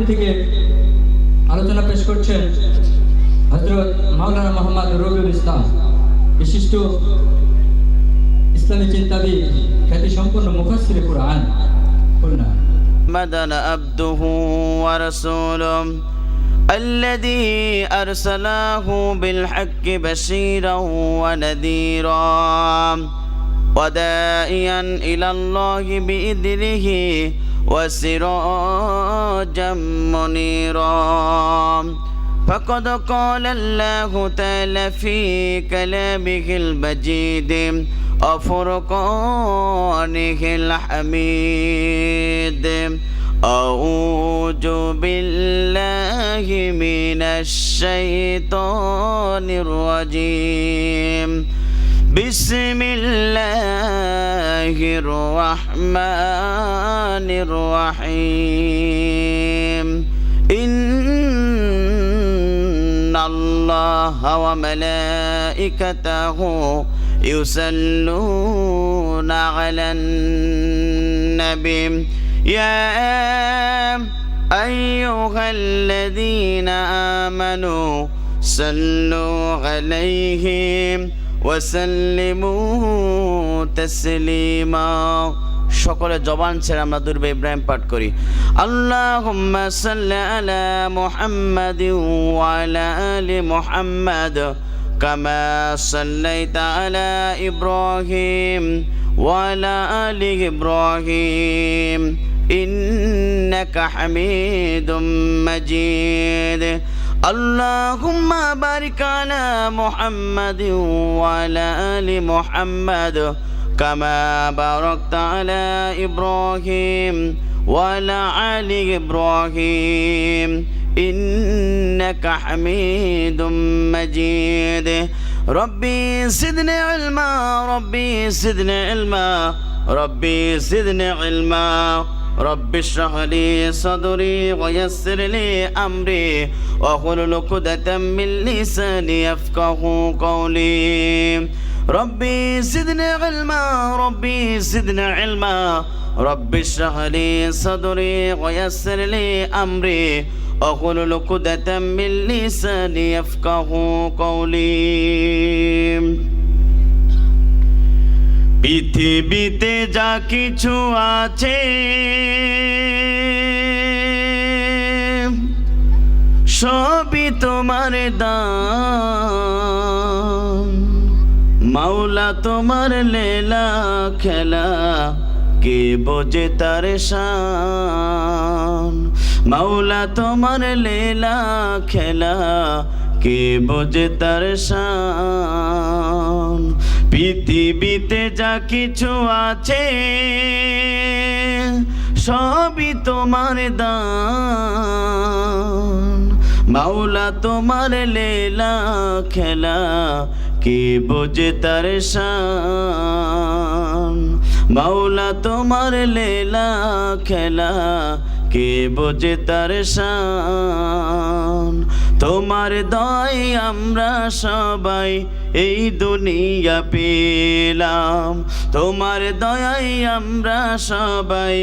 থেকে আলোচনা পেশ করছেন হযরত মাওলানা মোহাম্মদ রবিউল ইসলাম, বিশিষ্ট ইসলামী চিন্তাবিদ, খ্যাতি সম্পন্ন মুফাসসিরে কুরআন। খুলনা। محمدًا عبده ورسوله الذي أرسله بالحق بشيرا ونذيرا وداعيا إلى الله بإذنه وسراجا منيرا. فقد قال الله تعالى في كلامه المجيد وفرقانه الحميد: أعوذ بالله من الشيطان الرجيم. بسم الله الرحمن الرحيم. إن الله وملائكته يصلون على النبي يا أيها الذين آمنوا صلوا عليه وسلموا تسليما. সকলে জবান ছেড়ে আমরা দুরূদ ইব্রাহিম পাঠ করি। আল্লাহুম্মা সাল্লি আলা মুহাম্মাদিন ওয়া আলা আলি মুহাম্মাদ কামা সাল্লাইতা আলা ইব্রাহিম ওয়া আলা আলি ইব্রাহিম ইন্নাকা হামিদুম মাজিদ. আল্লাহুম্মা বারিক আলা মুহাম্মাদিন ওয়া আলা আলি মুহাম্মাদ কামা বারাকতা আলা ইব্রাহিম ওয়া আলা আলি ইব্রাহিম ইন্নাকা হামিদুম মাজিদ. রব্বি জিদনি ইলমা, রব্বি জিদনি ইলমা, রব্বি জিদনি ইলমা. রব্বি ইশরাহ লি সাদরি ওয়া ইয়াসসির লি আমরি ওয়াহলুল উকদাতাম মিন লিসানি ইয়াফকাহু কওলি. রব্বি জিদনি ইলমা, রব্বি জিদনি ইলমা, রব্বি ইশরাহ লি সাদরি ওয়া ইয়াসসির লি আমরি ওয়াহলুল উকদাতাম মিন লিসানি ইয়াফকাহু কওলি. পৃথিবীতে যা কিছু আছে সবই তোমার দান, মাওলা তোমার লীলা খেলা কে বোঝে তার শান. মাওলা তোমার লীলা খেলা কে বোঝে তার শান. পৃথিবীতে যা কিছু আছে সবই তোমার দান, মাওলা তোমার লীলা খেলা কে বোঝে তার শান. মাওলা তোমার লীলা খেলা কে বোঝে তার শান. তোমার দয় আমরা সবাই এই দুনিয়া পেলাম, তোমার দয়ায় আমরা সবাই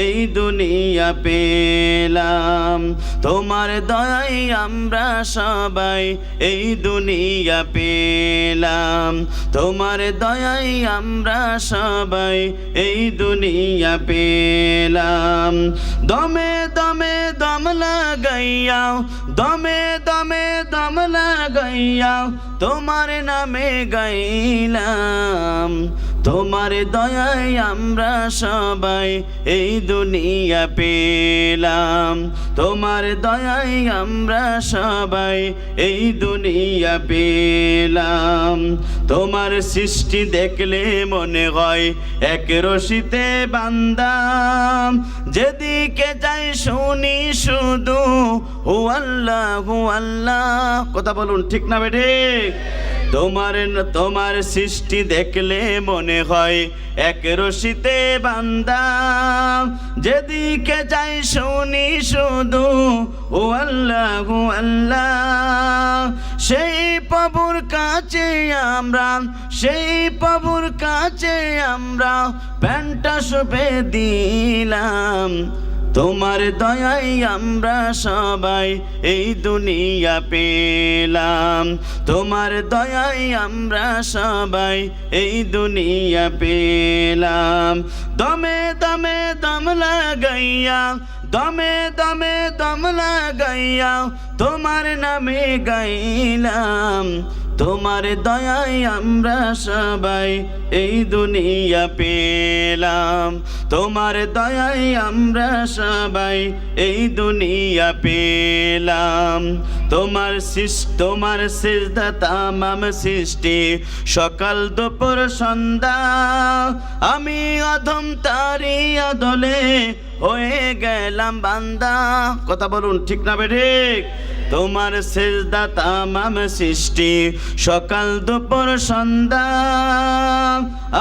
এই দুনিয়া পেলাম, তোমার দয়ায় আমরা সবাই এই দুনিয়া পেলাম, তোমার দয়ায় আমরা সবাই এই দুনিয়া পেলাম. দমে দমে দম লাগাইয়া, দমে দমে দম লাগাইয়া তোমার নামে গাইলাম. তোমার দয়ায় আমরা সবাই এই দুনিয়া পেলাম, তোমার দয়ায় আমরা সবাই এই দুনিয়া পেলাম. তোমার সৃষ্টি দেখলে মনে হয় এক রশিতে বান্দা, যেদিকে যাই শুনি শুধু হু আল্লাহ হু আল্লাহ. কথা বলুন, ঠিক না বেঠে? তোমার সৃষ্টি দেখলে মনে হয় এক রশিতে বান্দা, যেদিকে যাই শুনি শুধু ও আল্লাহ ও আল্লাহ. সেই প্রভুর কাছে আমরা, সেই প্রভুর কাছে আমরা প্যান্টটা সঁপে দিলাম. তোমার দয়ায় আমরা সবাই এই দুনিয়া পেলাম, তোমার দয়ায় আমরা সবাই এই দুনিয়া পেলাম। দমে দমে দম লাগাইয়া, দমে দমে দম লাগাইয়া তোমার নামে গাইলাম, তোমার দয়ায় আমরা সবাই এই দুনিয়া পেলাম, তোমার দয়ায় আমরা সবাই এই দুনিয়া পেলাম। তোমার সিজদা তামাম সৃষ্টি সকাল দুপুর সন্ধ্যা, আমি অধম তারি আদলে হয়ে গেলাম বান্দা। কথা বলুন ঠিক না বেঠিক? তোমার সিজদা তামাম সৃষ্টি সকাল দুপুর সন্ধ্যা,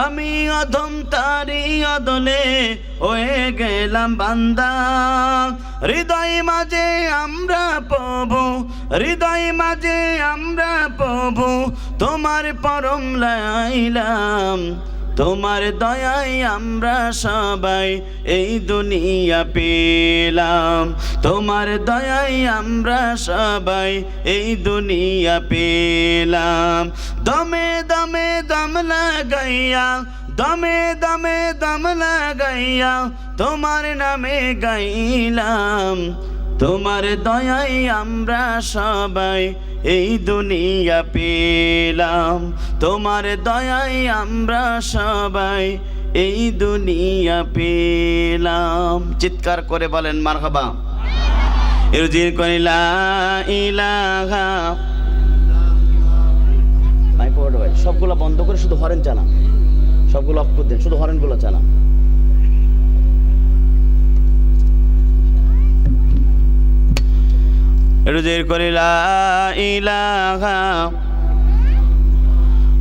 আমি অধম তারি আদলে হয়ে গেলাম বান্দা। হৃদয় মাঝে আমরা প্রভু, হৃদয় মাঝে আমরা প্রভু তোমার পরম লাইলাম, তোমার দয়ায় আমরা সবাই এই দুনিয়া পেলাম, তোমার দয়ায় আমরা সবাই এই দুনিয়া পেলাম। দমে দমে দম লাগাইয়া, দমে দমে দম লাগাইয়া তোমার নামে গাইলাম, তোমার দয়ায় আমরা সবাই এই দুনিয়া পেলাম, তোমার দয়ায় আমরা সবাই এই দুনিয়া পেলাম। চিৎকার করে বলেন মারহাবা। ইরজির করে লা ইলাহা, ভাই সবগুলো বন্ধ করে শুধু হরেন চালা, সবগুলো অফ করে দেন, শুধু হরেনগুলো চালা। রুজির করি লা ইলাহা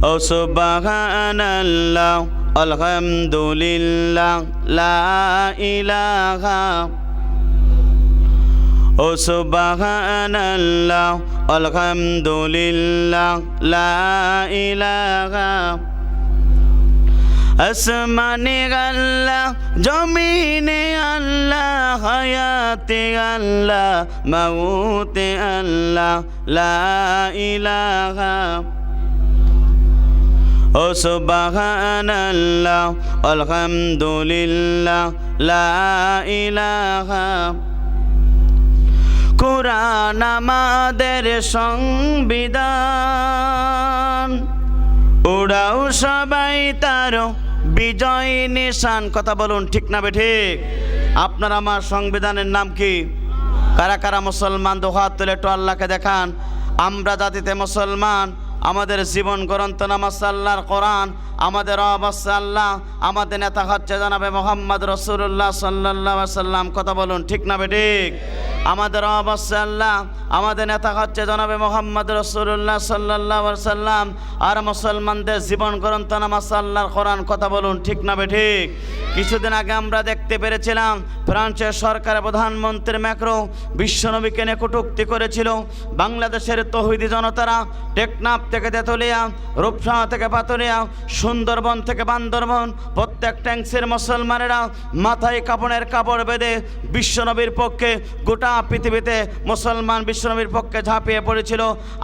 ও সুবহানাল্লাহ আলহামদুলিল্লাহ লা ইলাহা ও সুবহানাল্লাহ আলহামদুলিল্লাহ লা ইলাহা। আসমানে আল্লাহ, জমিনে আল্লাহ, হায়াতে আল্লাহ, মাউতে আল্লাহ, লা ইলাহা ও সুবহানাল্লাহ আলহামদুলিল্লাহ লা ইলাহা। কুরআন আমাদের সংবিধান, ওরাও সবাই তার বিজয় নিশান। কথা বলুন ঠিক না বেঠিক? আপনার আমার সংবিধানের নাম কি? কারা কারা মুসলমান? দুহাত তুলে একটু আল্লাহকে দেখান। আমরা জাতিতে মুসলমান, আমাদের জীবন গ্রন্থ নামাজ আল্লাহর কোরআন, আমাদের অবস্থা আল্লাহ, আমাদের নেতা হচ্ছে জনাবে মোহাম্মদ রসুল্লাহ সাল্লাল্লাহু আলাইহি সাল্লাম। কথা বলুন ঠিক না বেঠিক? আমাদের অবস্থা আল্লাহ, আমাদের নেতা হচ্ছে জনাবে মোহাম্মদ রসুল্লাহ সাল্লাল্লাহু আলাইহি সাল্লাম, আর মুসলমানদের জীবন গ্রন্থ নামাজ আল্লাহর কোরআন। কথা বলুন ঠিক না বেঠিক? কিছুদিন আগে আমরা দেখতে পেরেছিলাম ফ্রান্সের সরকারের প্রধানমন্ত্রী ম্যাক্রো বিশ্বনবীকে নিয়ে কটূক্তি করেছিল। বাংলাদেশের তৌহিদি জনতারা টেকনাফ থেকে তেতুলিয়া, রূপসা থেকে পাতুলিয়া, সুন্দরবন থেকে বান্দরবন, প্রত্যেক ট্যাঙ্কসের মুসলমানেরা মাথায় কাপড়ের কাপড় বেঁধে বিশ্বনবীর পক্ষে গোটা পৃথিবীতে মুসলমান বিশ্বনবীর পক্ষে ঝাঁপিয়ে পড়েছিল।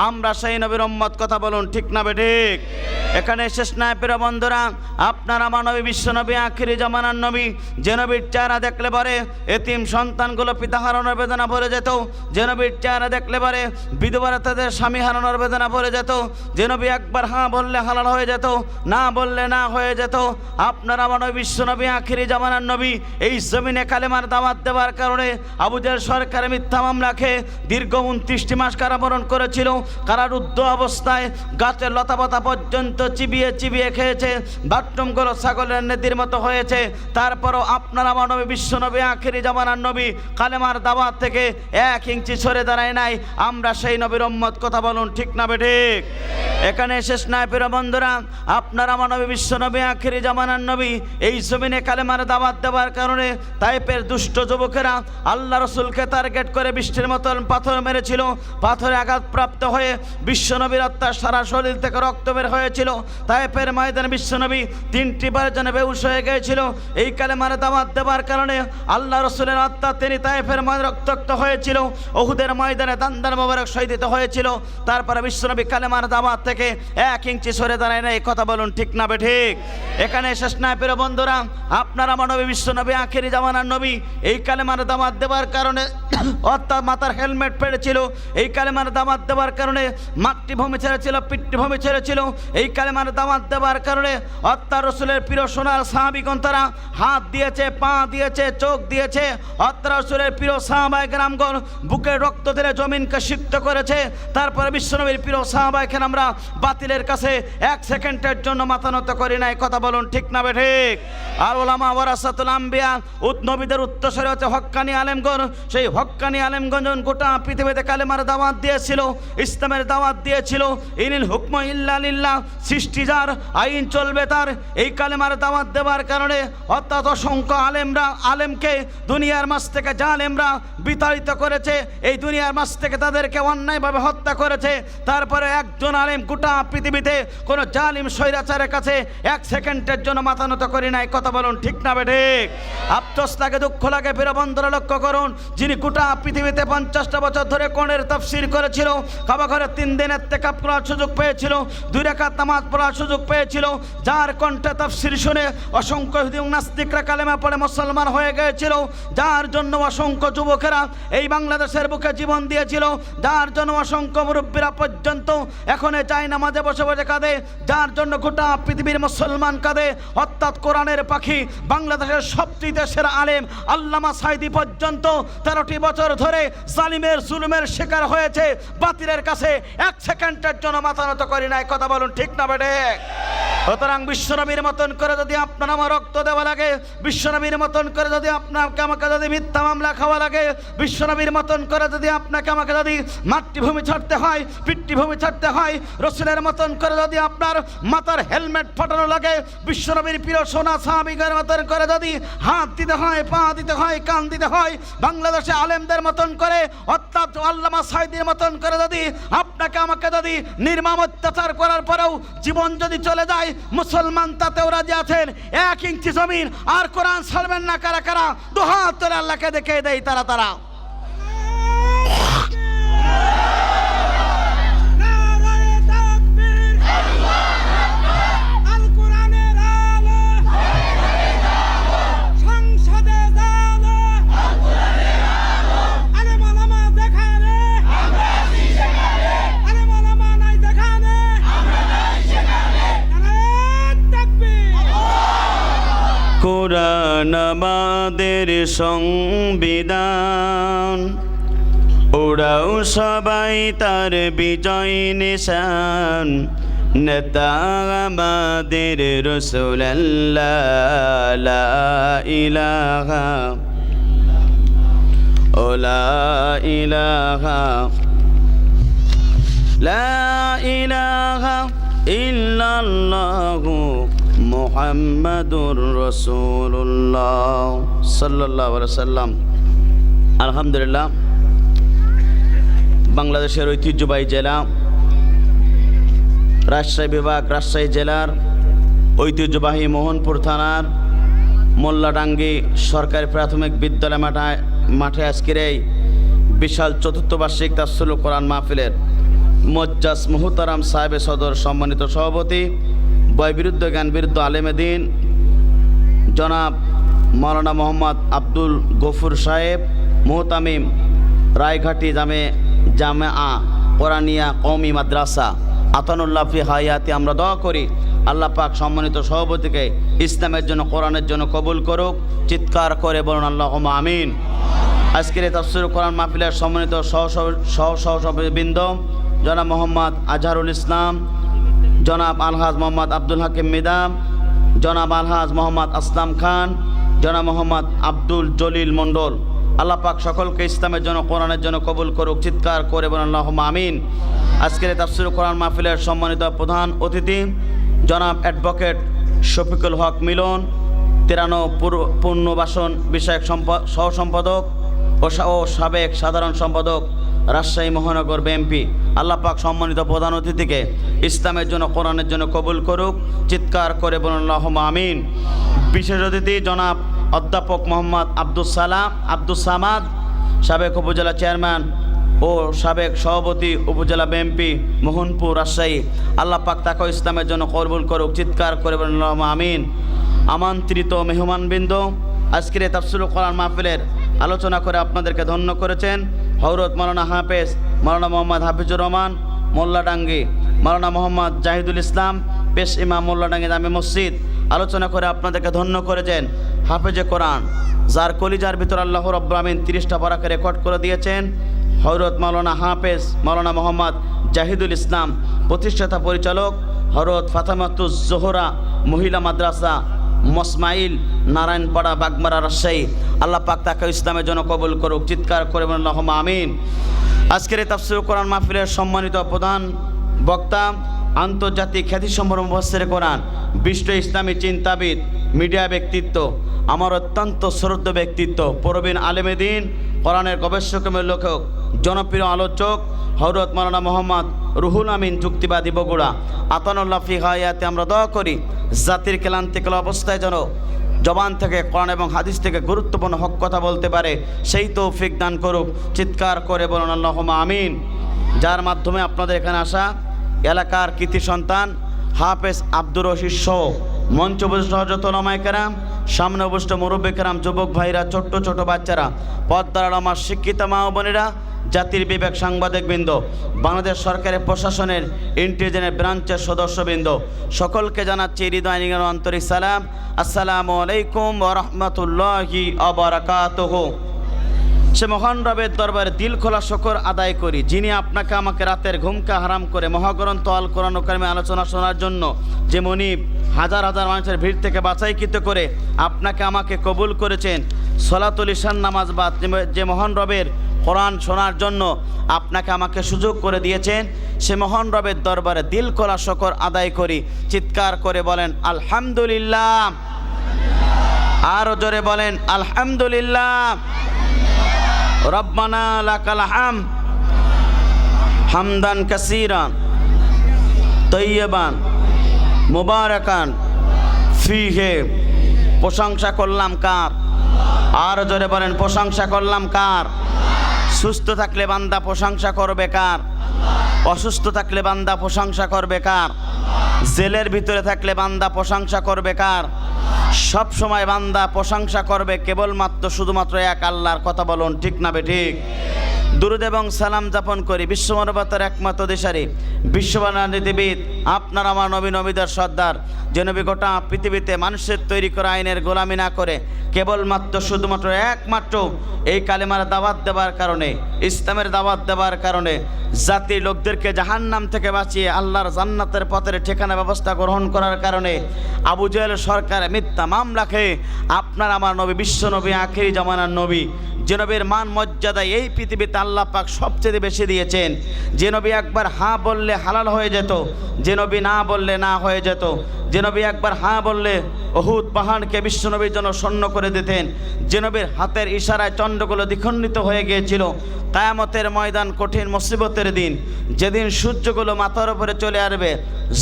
আমরা সেই নবীর উম্মত। কথা বলুন ঠিক না বেঠিক? এখানে শেষ নাই প্রিয় বন্ধুরা, আপনার আমার নবী বিশ্বনবী আখিরি জামানার নবী, যে নবীর চেহারা দেখলে পরে এতিম সন্তানগুলো পিতা হারানোর বেদনা ভরে যেত, যে নবীর চেহারা দেখলে পরে বিধবারা তাদের স্বামী হারানোর বেদনা ভরে যেত, যে নবী একবার হ্যাঁ বললে হালাল হয়ে যেত, না বললে না হয়ে যেত। আপনার আমার নবী বিশ্বনবী আখিরি জামানার নবী এই জমিনে কালেমার দাওয়াত দেওয়ার কারণে আবু জেহেল সরকারের মিথ্যা মামলা খেয়ে দীর্ঘ 29টি মাস কারাবরণ করেছিল। কারারুদ্ধ অবস্থায় গাছের লতাপাতা পর্যন্ত চিবিয়ে চিবিয়ে খেয়েছে, বাথরুমগুলো ছাগলের নেদির মতো হয়েছে। তারপরও আপনার আমার নবী বিশ্বনবী আখিরি জামানার নবী কালেমার দাওয়াত থেকে 1 ইঞ্চি সরে দাঁড়ায় নাই। আমরা সেই নবীর উম্মত। কথা বলুন ঠিক না বেঠিক? এখানে শেষ নাই প্রিয় বন্ধুরা, আপনার আমার নবী বিশ্বনবী আখিরি জামানার নবী এই জমিনে কালেমার দাওয়াত দেওয়ার কারণে তাইপের দুষ্ট যুবকেরা আল্লাহ রসুলকে তারা টার্গেট করে বৃষ্টির মতন পাথর মেরেছিল। পাথরে আঘাতপ্রাপ্ত হয়ে বিশ্বনবীর আত্মার সারা শরীর থেকে রক্ত বের হয়েছিল। তায়েফের ময়দানে বিশ্বনবী 3টি বার যেন বেহুশ হয়ে গিয়েছিল। এই কালেমার দাওয়াত দেওয়ার কারণে আল্লাহ রসুলের আত্মা তিনি তায়েফের ময়দানে রক্তাক্ত হয়েছিল। উহুদের ময়দানে দান্দার মোবারক শহীদ হয়েছিল। তারপরে বিশ্বনবী কালেমার দাওয়াত থেকে 1 ইঞ্চি সরে দাঁড়ায় না। এই কথা বলুন ঠিক না বেঠিক? এখানে শেষ নয় প্রিয় বন্ধুরা, আপনারা মানবী বিশ্বনবী আখেরি জামানার নবী। এই কালেমার দাওয়াত দেওয়ার কারণে অর্থাৎ মাথার হেলমেট পেরেছিল। এই কালেমার দাওয়াত দেওয়ার কারণে মাতৃভূমি ছেড়েছিল, পিতৃভূমি ছেড়েছিল। এই কালেমার দাওয়াত দেওয়ার কারণে অর্থাৎ রসুলের প্রিয় সোনার সাহাবীগণ তারা হাত দিয়েছে, পা দিয়েছে, চোখ দিয়েছে। অর্থাৎ রসুলের প্রিয় সাহাবায়ে কেরামগণ বুকের রক্ত ঢেলে জমিনকে সিক্ত করেছে। তারপরে বিশ্বনবীর প্রিয় সাহাবায়ে কেরাম আমরা বাতিলের কাছে 1 সেকেন্ডের জন্য মাথা নত করি নাই। কথা বলুন ঠিক না বেঠিক? আর ওলামা ওয়ারাসাতুল আম্বিয়া, নবীদের উত্তরসূরি হচ্ছে হক্কানি আলেমগণ। সেই হক্কানি আলেমগণ গোটা পৃথিবীতে কালেমার দাওয়াত দিয়েছিল, ইসলামের দাওয়াত দিয়েছিল। ইনিল হুকম ইল্লা লিল্লাহ, সৃষ্টি যার, আইন চলবে তার। এই কালেমার দাওয়াত দেওয়ার কারণে অর্থাৎ অসংখ্য আলেমকে দুনিয়ার মাঝ থেকে জালেমরা বিতাড়িত করেছে। এই দুনিয়ার মাঝ থেকে তাদেরকে অন্যায়ভাবে হত্যা করেছে। তারপরে একজন আলেম গোটা পৃথিবীতে কোনো জালিম স্বৈরাচারের কাছে 1 সেকেন্ডের জন্য মাথা নত করি নাই। কথা বলুন ঠিক না বেঠিক? আফসোস লাগে, দুঃখ লাগে প্রিয় বন্ধুরা, লক্ষ্য করুন। যিনি গোটা পৃথিবীতে 50টা বছর ধরে কোরআনের তাফসীর করেছিল, কাবা ঘরে 3 দিন ইতিকাফ করার সুযোগ পেয়েছিল, 2 রাকাত নামাজ পড়ার সুযোগ পেয়েছিল, যার কণ্ঠে তাফসীর শুনে অসংখ্য ইহুদি এবং নাস্তিকরা কালেমা পড়ে মুসলমান হয়ে গিয়েছিল, যার জন্য অসংখ্য যুবকেরা এই বাংলাদেশের বুকে জীবন দিয়েছিল, যার জন্য অসংখ্য মুরব্বীরা পর্যন্ত এখন চাই নামাজে বসে বসে কাঁদে, যার জন্য গোটা পৃথিবীর মুসলমান কাঁদে। অর্থাৎ কোরআনের পাখি বাংলাদেশের সবচেয়ে সেরা আলেম আল্লামা সাঈদী পর্যন্ত 13টি বছর ধরে জালিমের জুলুমের শিকার হয়েছে। বাতিলের কাছে 1 সেকেন্ডের জন্য মাথা নত করি নাই। কথা বলুন ঠিক না বেঠিক? সুতরাং বিশ্বনবীর মতন করে যদি আপনার আমার রক্ত দেওয়া লাগে, বিশ্বনবীর মতন করে যদি আপনাকে আমাকে যদি মিথ্যা মামলা খাওয়া লাগে, বিশ্বনবীর মতন করে যদি আপনাকে আমাকে যদি মাতৃভূমি ছাড়তে হয়, পিতৃভূমি ছাড়তে হয়, রসুলের মতন করে যদি আপনার মাথার হেলমেট ফাটানো লাগে, বিশ্বনবীর প্রিয় সোনা সাহাবীদের মতন করে যদি হাত দিতে হয়, পা দিতে হয়, কান দিতে হয়, বাংলাদেশে আলেমদের মতন করে অর্থাৎ আল্লামা সাঈদীর মতন করে যদি আপনাকে আমাকে যদি নির্মম অত্যাচার করার পরেও জীবন যদি চলে যায়, মুসলমান তাতেও রাজি আছেন। 1 ইঞ্চি জমিন আর কোরআন ছাড়বেন না। কারা কারা? দুহাত তুলে আল্লাহকে দেখে দেয় তারা। কোরআন আমাদের সংবিধান, ওরাও সবাই তার বিজয় নিশান। নেতা আমাদের রাসূলুল্লাহ, লা ইলাহা ও লা ইলাহা লা ইলাহা ইল্লাল্লাহু মুহাম্মাদুর রাসূলুল্লাহ সাল্লাল্লাহু আলাইহি ওয়াসাল্লাম। আলহামদুলিল্লাহ, বাংলাদেশের ঐতিহ্যবাহী জেলা রাজশাহী বিভাগ, রাজশাহী জেলার ঐতিহ্যবাহী মোহনপুর থানার মোল্লাডাঙ্গি সরকারি প্রাথমিক বিদ্যালয় মাঠে আজকের এই বিশাল 4র্থ বার্ষিক তাফসীরুল কোরআন মাহফিলের মুজ্জাজ মুহতারাম সাহেব সদর সম্মানিত সভাপতি, বয়বিরুদ্ধ জ্ঞান বিরুদ্ধ আলেমে দ্বীন জনাব মাওলানা মোহাম্মদ আব্দুল গফুর সাহেব, মুহতামিম রায়ঘাটি জামেআ কোরআনিয়া কওমি মাদ্রাসা আতানুল্লাহ ফি হায়াতি। আমরা দোয়া করি আল্লাহ পাক সম্মানিত সভাপতিকে ইসলামের জন্য, কোরআনের জন্য কবুল করুক। চিৎকার করে বলুন আল্লাহুম্মা আমিন। আজকের এই তাফসীরুল কোরআন মাহফিলের সম্মানিত সহসভাপতিবৃন্দ জনাব মোহাম্মদ আজহারুল ইসলাম, জনাব আলহাজ মোহাম্মদ আব্দুল হাকিম মিদাম, জনাব আলহাজ মোহাম্মদ আসলাম খান, জনাব মোহাম্মদ আব্দুল জলিল মণ্ডল। আল্লাহ পাক সকলকে ইসলামের জন্য, কোরআনের জন্য কবুল করুক। চিৎকার করে বলুন আল্লাহুম্মা আমিন। আজকের এই তাফসীরুল কোরআন মাহফিলের সম্মানিত প্রধান অতিথি জনাব অ্যাডভোকেট শফিকুল হক মিলন, 93 পুনর্বাসন বিষয়ক সহ সম্পাদক, ও সাবেক সাধারণ সম্পাদক রাজশাহী মহানগর বিএনপি। আল্লাহ পাক সম্মানিত প্রধান অতিথিকে ইসলামের জন্য কোরআনের জন্য কবুল করুক। চিৎকার করে বলুন আল্লাহুম্মা আমিন। বিশেষ অতিথি জনাব অধ্যাপক মোহাম্মদ আব্দুস সামাদ, সাবেক উপজেলা চেয়ারম্যান ও সাবেক সভাপতি উপজেলা বিএনপি মোহনপুর রাজশাহী। আল্লাহ পাক তাকে ইসলামের জন্য কবুল করুক। চিৎকার করে বলুন আল্লাহুম্মা আমিন। আমন্ত্রিত মেহমানবৃন্দ, আজকের এই তাফসীরুল কোরআন মাহফিলের আলোচনা করে আপনাদেরকে ধন্য করেছেন হযরত মাওলানা হাফেজ মাওলানা মোহাম্মদ হাফিজুর রহমান মোল্লাডাঙ্গি, মাওলানা মোহাম্মদ জাহিদুল ইসলাম পেশ ইমাম মোল্লাডাঙ্গি জামে মসজিদ। আলোচনা করে আপনাদেরকে ধন্য করেছেন হাফেজে কোরআন, যার কলিজার ভিতর আল্লাহ রাব্বুল আমিন 30টা পারাকে রেকর্ড করে দিয়েছেন, হযরত মাওলানা হাফেজ মাওলানা মোহাম্মদ জাহিদুল ইসলাম, প্রতিষ্ঠাতা পরিচালক হযরত ফাতেমাতুজ জোহরা মহিলা মাদ্রাসা মসমাইল নারায়ণপাড়া বাগমারা রাজশাহী। আল্লাহ পাক তাকে ইসলামের জন্য কবুল করুক। চিৎকার করে বলুন আল্লাহুম্মা আমিন। আজকের এই তাফসীরুল কোরআন মাহফিলের সম্মানিত প্রধান বক্তা, আন্তর্জাতিক খ্যাতিসম্পন্ন মুফাসসিরে কোরআন, বিশ্ব ইসলামী চিন্তাবিদ, মিডিয়া ব্যক্তিত্ব, আমার অত্যন্ত শ্রদ্ধেয় ব্যক্তিত্ব, প্রবীণ আলেমে দ্বীন, কোরআনের গবেষকের লেখক, জনপ্রিয় আলোচক হযরত মাওলানা মোহাম্মদ রুহুল আমিন যুক্তিবাদী বগুড়া আতানুল্লাহ ফি হায়াতে। আমরা দোয়া করি জাতির ক্লান্তিকাল অবস্থায় যেন জবান থেকে কোরআন এবং হাদিস থেকে গুরুত্বপূর্ণ হক কথা বলতে পারে, সেই তৌফিক দান করুক। চিৎকার করে বলুন আল্লাহুম্মা আমিন। যার মাধ্যমে আপনাদের এখানে আসা এলাকার কৃতি সন্তান হাফেজ আব্দুর রশিদ সহ মঞ্চ উপস্থিত হযরত ওলামায়ে কেরাম, সামনে উপস্থিত মুরব্বী কেরাম, যুবক ভাইরা, ছোট্ট ছোট বাচ্চারা, পর্দার আমার শিক্ষিত মা ও বোনেরা, জাতির বিবেক সাংবাদিকবৃন্দ, বাংলাদেশ সরকারের প্রশাসনের ইন্টেলিজেন্স ব্রাঞ্চের সদস্যবৃন্দ, সকলকে জানাচ্ছি হৃদয় নিগানো আন্তরিক সালাম। আসসালামু আলাইকুম ওয়া রাহমাতুল্লাহি ওয়া বারাকাতুহু। সে মহান রবের দরবারে দিল খোলা শুকর আদায় করি, যিনি আপনাকে আমাকে রাতের ঘুমকে হারাম করে মহাগ্রন্থ আল কোরআন কারিমে আলোচনা শোনার জন্য যে মনিব হাজার হাজার মানুষের ভিড় থেকে বাছাইকৃত করে আপনাকে আমাকে কবুল করেছেন। সলাতুল ইশার নামাজ বাদ যে মহান রবের কোরআন শোনার জন্য আপনাকে আমাকে সুযোগ করে দিয়েছেন, সে মহান রবের দরবারে দিল খোলা শুকর আদায় করি। চিৎকার করে বলেন আলহামদুলিল্লাহ। আরো জোরে বলেন আলহামদুলিল্লাহ। রব্বানা লাকাল হামদ হামদান কাসীরান তয়্যিবান মুবারাকান ফীহি। প্রশংসা করলাম কার? আর জোরে বলেন প্রশংসা করলাম কার? সুস্থ থাকলে বান্দা প্রশংসা করবে কার? অসুস্থ থাকলে বান্দা প্রশংসা করবে কার? জেলের ভিতরে থাকলে বান্দা প্রশংসা করবে কার? সব সময় বান্দা প্রশংসা করবে কেবলমাত্র শুধুমাত্র এক আল্লাহর। কথা বলুন ঠিক না বেঠিক? দুরূদ এবং সালাম যাপন করি বিশ্বমানবতার একমাত্র দিশারি, বিশ্ববাণীবিদ, আপনার আমার নবী নবীদের সর্দার, যে নবী গোটা পৃথিবীতে মানুষের তৈরি করা আইনের গোলামি না করে কেবলমাত্র শুধুমাত্র একমাত্র এই কালেমার দাওয়াত দেওয়ার কারণে, ইসলামের দাওয়াত দেওয়ার কারণে জাতির লোকদেরকে জাহান্নাম থেকে বাঁচিয়ে আল্লাহর জান্নাতের পথের ঠিকানা ব্যবস্থা গ্রহণ করার কারণে আবু জেহেল সরকার মিথ্যা মামলা খেয়ে আপনার আমার নবী, বিশ্ব নবী, আখেরি জামানার নবী, যে নবীর মান মর্যাদা এই পৃথিবীতে আল্লাহ পাক সবচেয়ে বেশি দিয়েছেন, যে নবী একবার হাঁ বললে হালাল হয়ে যেত, যে নবী না বললে না হয়ে যেত, যে নবী একবার হাঁ বললে উহুদ পাহাড়কে বিশ্ব নবীর জন্য শূন্য করে দিতেন, যে নবীর হাতের ইশারায় চন্দ্রগুলো দ্বিখণ্ডিত হয়ে গিয়েছিল। কিয়ামতের ময়দান কঠিন মুসিবতের দিন, যেদিন সূর্যগুলো মাথার উপরে চলে আসবে,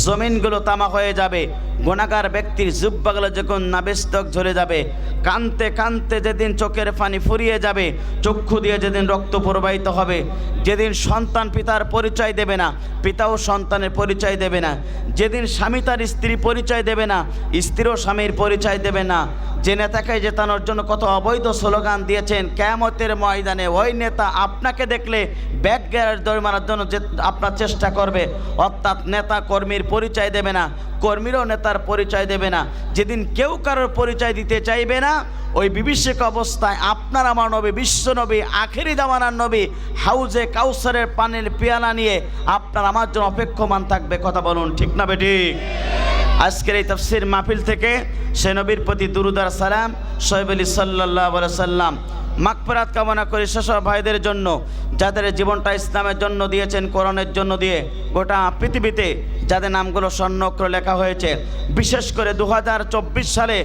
জমিনগুলো তামা হয়ে যাবে, গুনাহগার ব্যক্তির জুব্বাগুলো যখন নাবিস্তক ঝরে যাবে, কানতে কানতে যেদিন চোখের পানি ফুরিয়ে যাবে, চক্ষু দিয়ে যেদিন রক্ত প্রবাহিত হবে, যেদিন সন্তান পিতার পরিচয় দেবে না, পিতাও সন্তানের পরিচয় দেবে না, যেদিন স্বামী তার স্ত্রী পরিচয় দেবে না, স্ত্রীও স্বামীর পরিচয় দেবে না, যে নেতাকে জেতানোর জন্য কত অবৈধ স্লোগান দিয়েছেন, কিয়ামতের ময়দানে ওই নেতা আপনাকে দেখলে ব্যাক গ্যারেজ দৌড় মারার জন্য যে আপনার চেষ্টা করবে, অর্থাৎ নেতা কর্মীর পরিচয় দেবে না, কর্মীরাও নেতার পরিচয় দেবে না। যেদিন কেউ কারোর পরিচয় দিতে চাইবে না, ওই বিভীষিক অবস্থায় আপনার আমার নবী, বিশ্ব নবী, আখেরি জামানার নবী হাউজে কাউসারের পানির পেয়ালা নিয়ে আপনার আমার জন্য অপেক্ষমান থাকবে। কথা বলুন ঠিক না বেঠিক? আজকের এই তাফসীর মাহফিল থেকে সে নবীর প্রতি দুরূদ আর সালাম শোয়েব আলী সাল্লাল্লাহু আলাইহি সাল্লাম মাগফিরাত কামনা করি সেসব ভাইদের জন্য যাদের জীবনটা ইসলামের জন্য দিয়েছেন, কোরআনের জন্য দিয়ে গোটা পৃথিবীতে যাদের নামগুলো স্বর্ণ অক্ষরে লেখা হয়েছে। বিশেষ করে 2024 সালে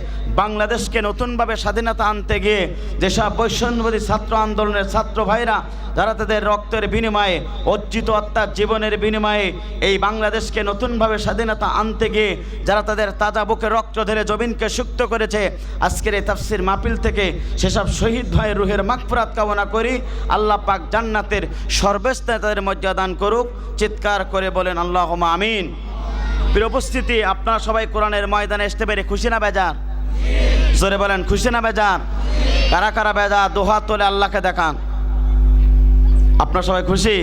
বাংলাদেশকে নতুনভাবে স্বাধীনতা আনতে গিয়ে যেসব বৈষম্যবাদী ছাত্র আন্দোলনের ছাত্র ভাইরা যারা তাদের রক্তের বিনিময়ে অর্জিত আত্মার জীবনের বিনিময়ে এই বাংলাদেশকে নতুনভাবে স্বাধীনতা আনতে গিয়ে যারা তাদের তাজা বুকে রক্ত ধরে জমিনকে সুক্ত করেছে, আজকের এই তাফসির মাহফিল থেকে সেসব শহীদ ভাইয়ের রুহের মাগফিরাত কামনা করি। আল্লাহ পাক জান্নাতের সর্বস্তে তাদের মর্যাদা দান করুক। চিৎকার করে বলেন আল্লাহুম্মা আমিন। প্রিয় উপস্থিতি, আপনারা সবাই কোরআনের ময়দানে আসতে পেরে খুশি না বেজার? জোরে বলেন খুশি না বেজার? কারা কারা বেজার দোহাত তোলে আল্লাহকে দেখান। আপনারা সবাই খুশি?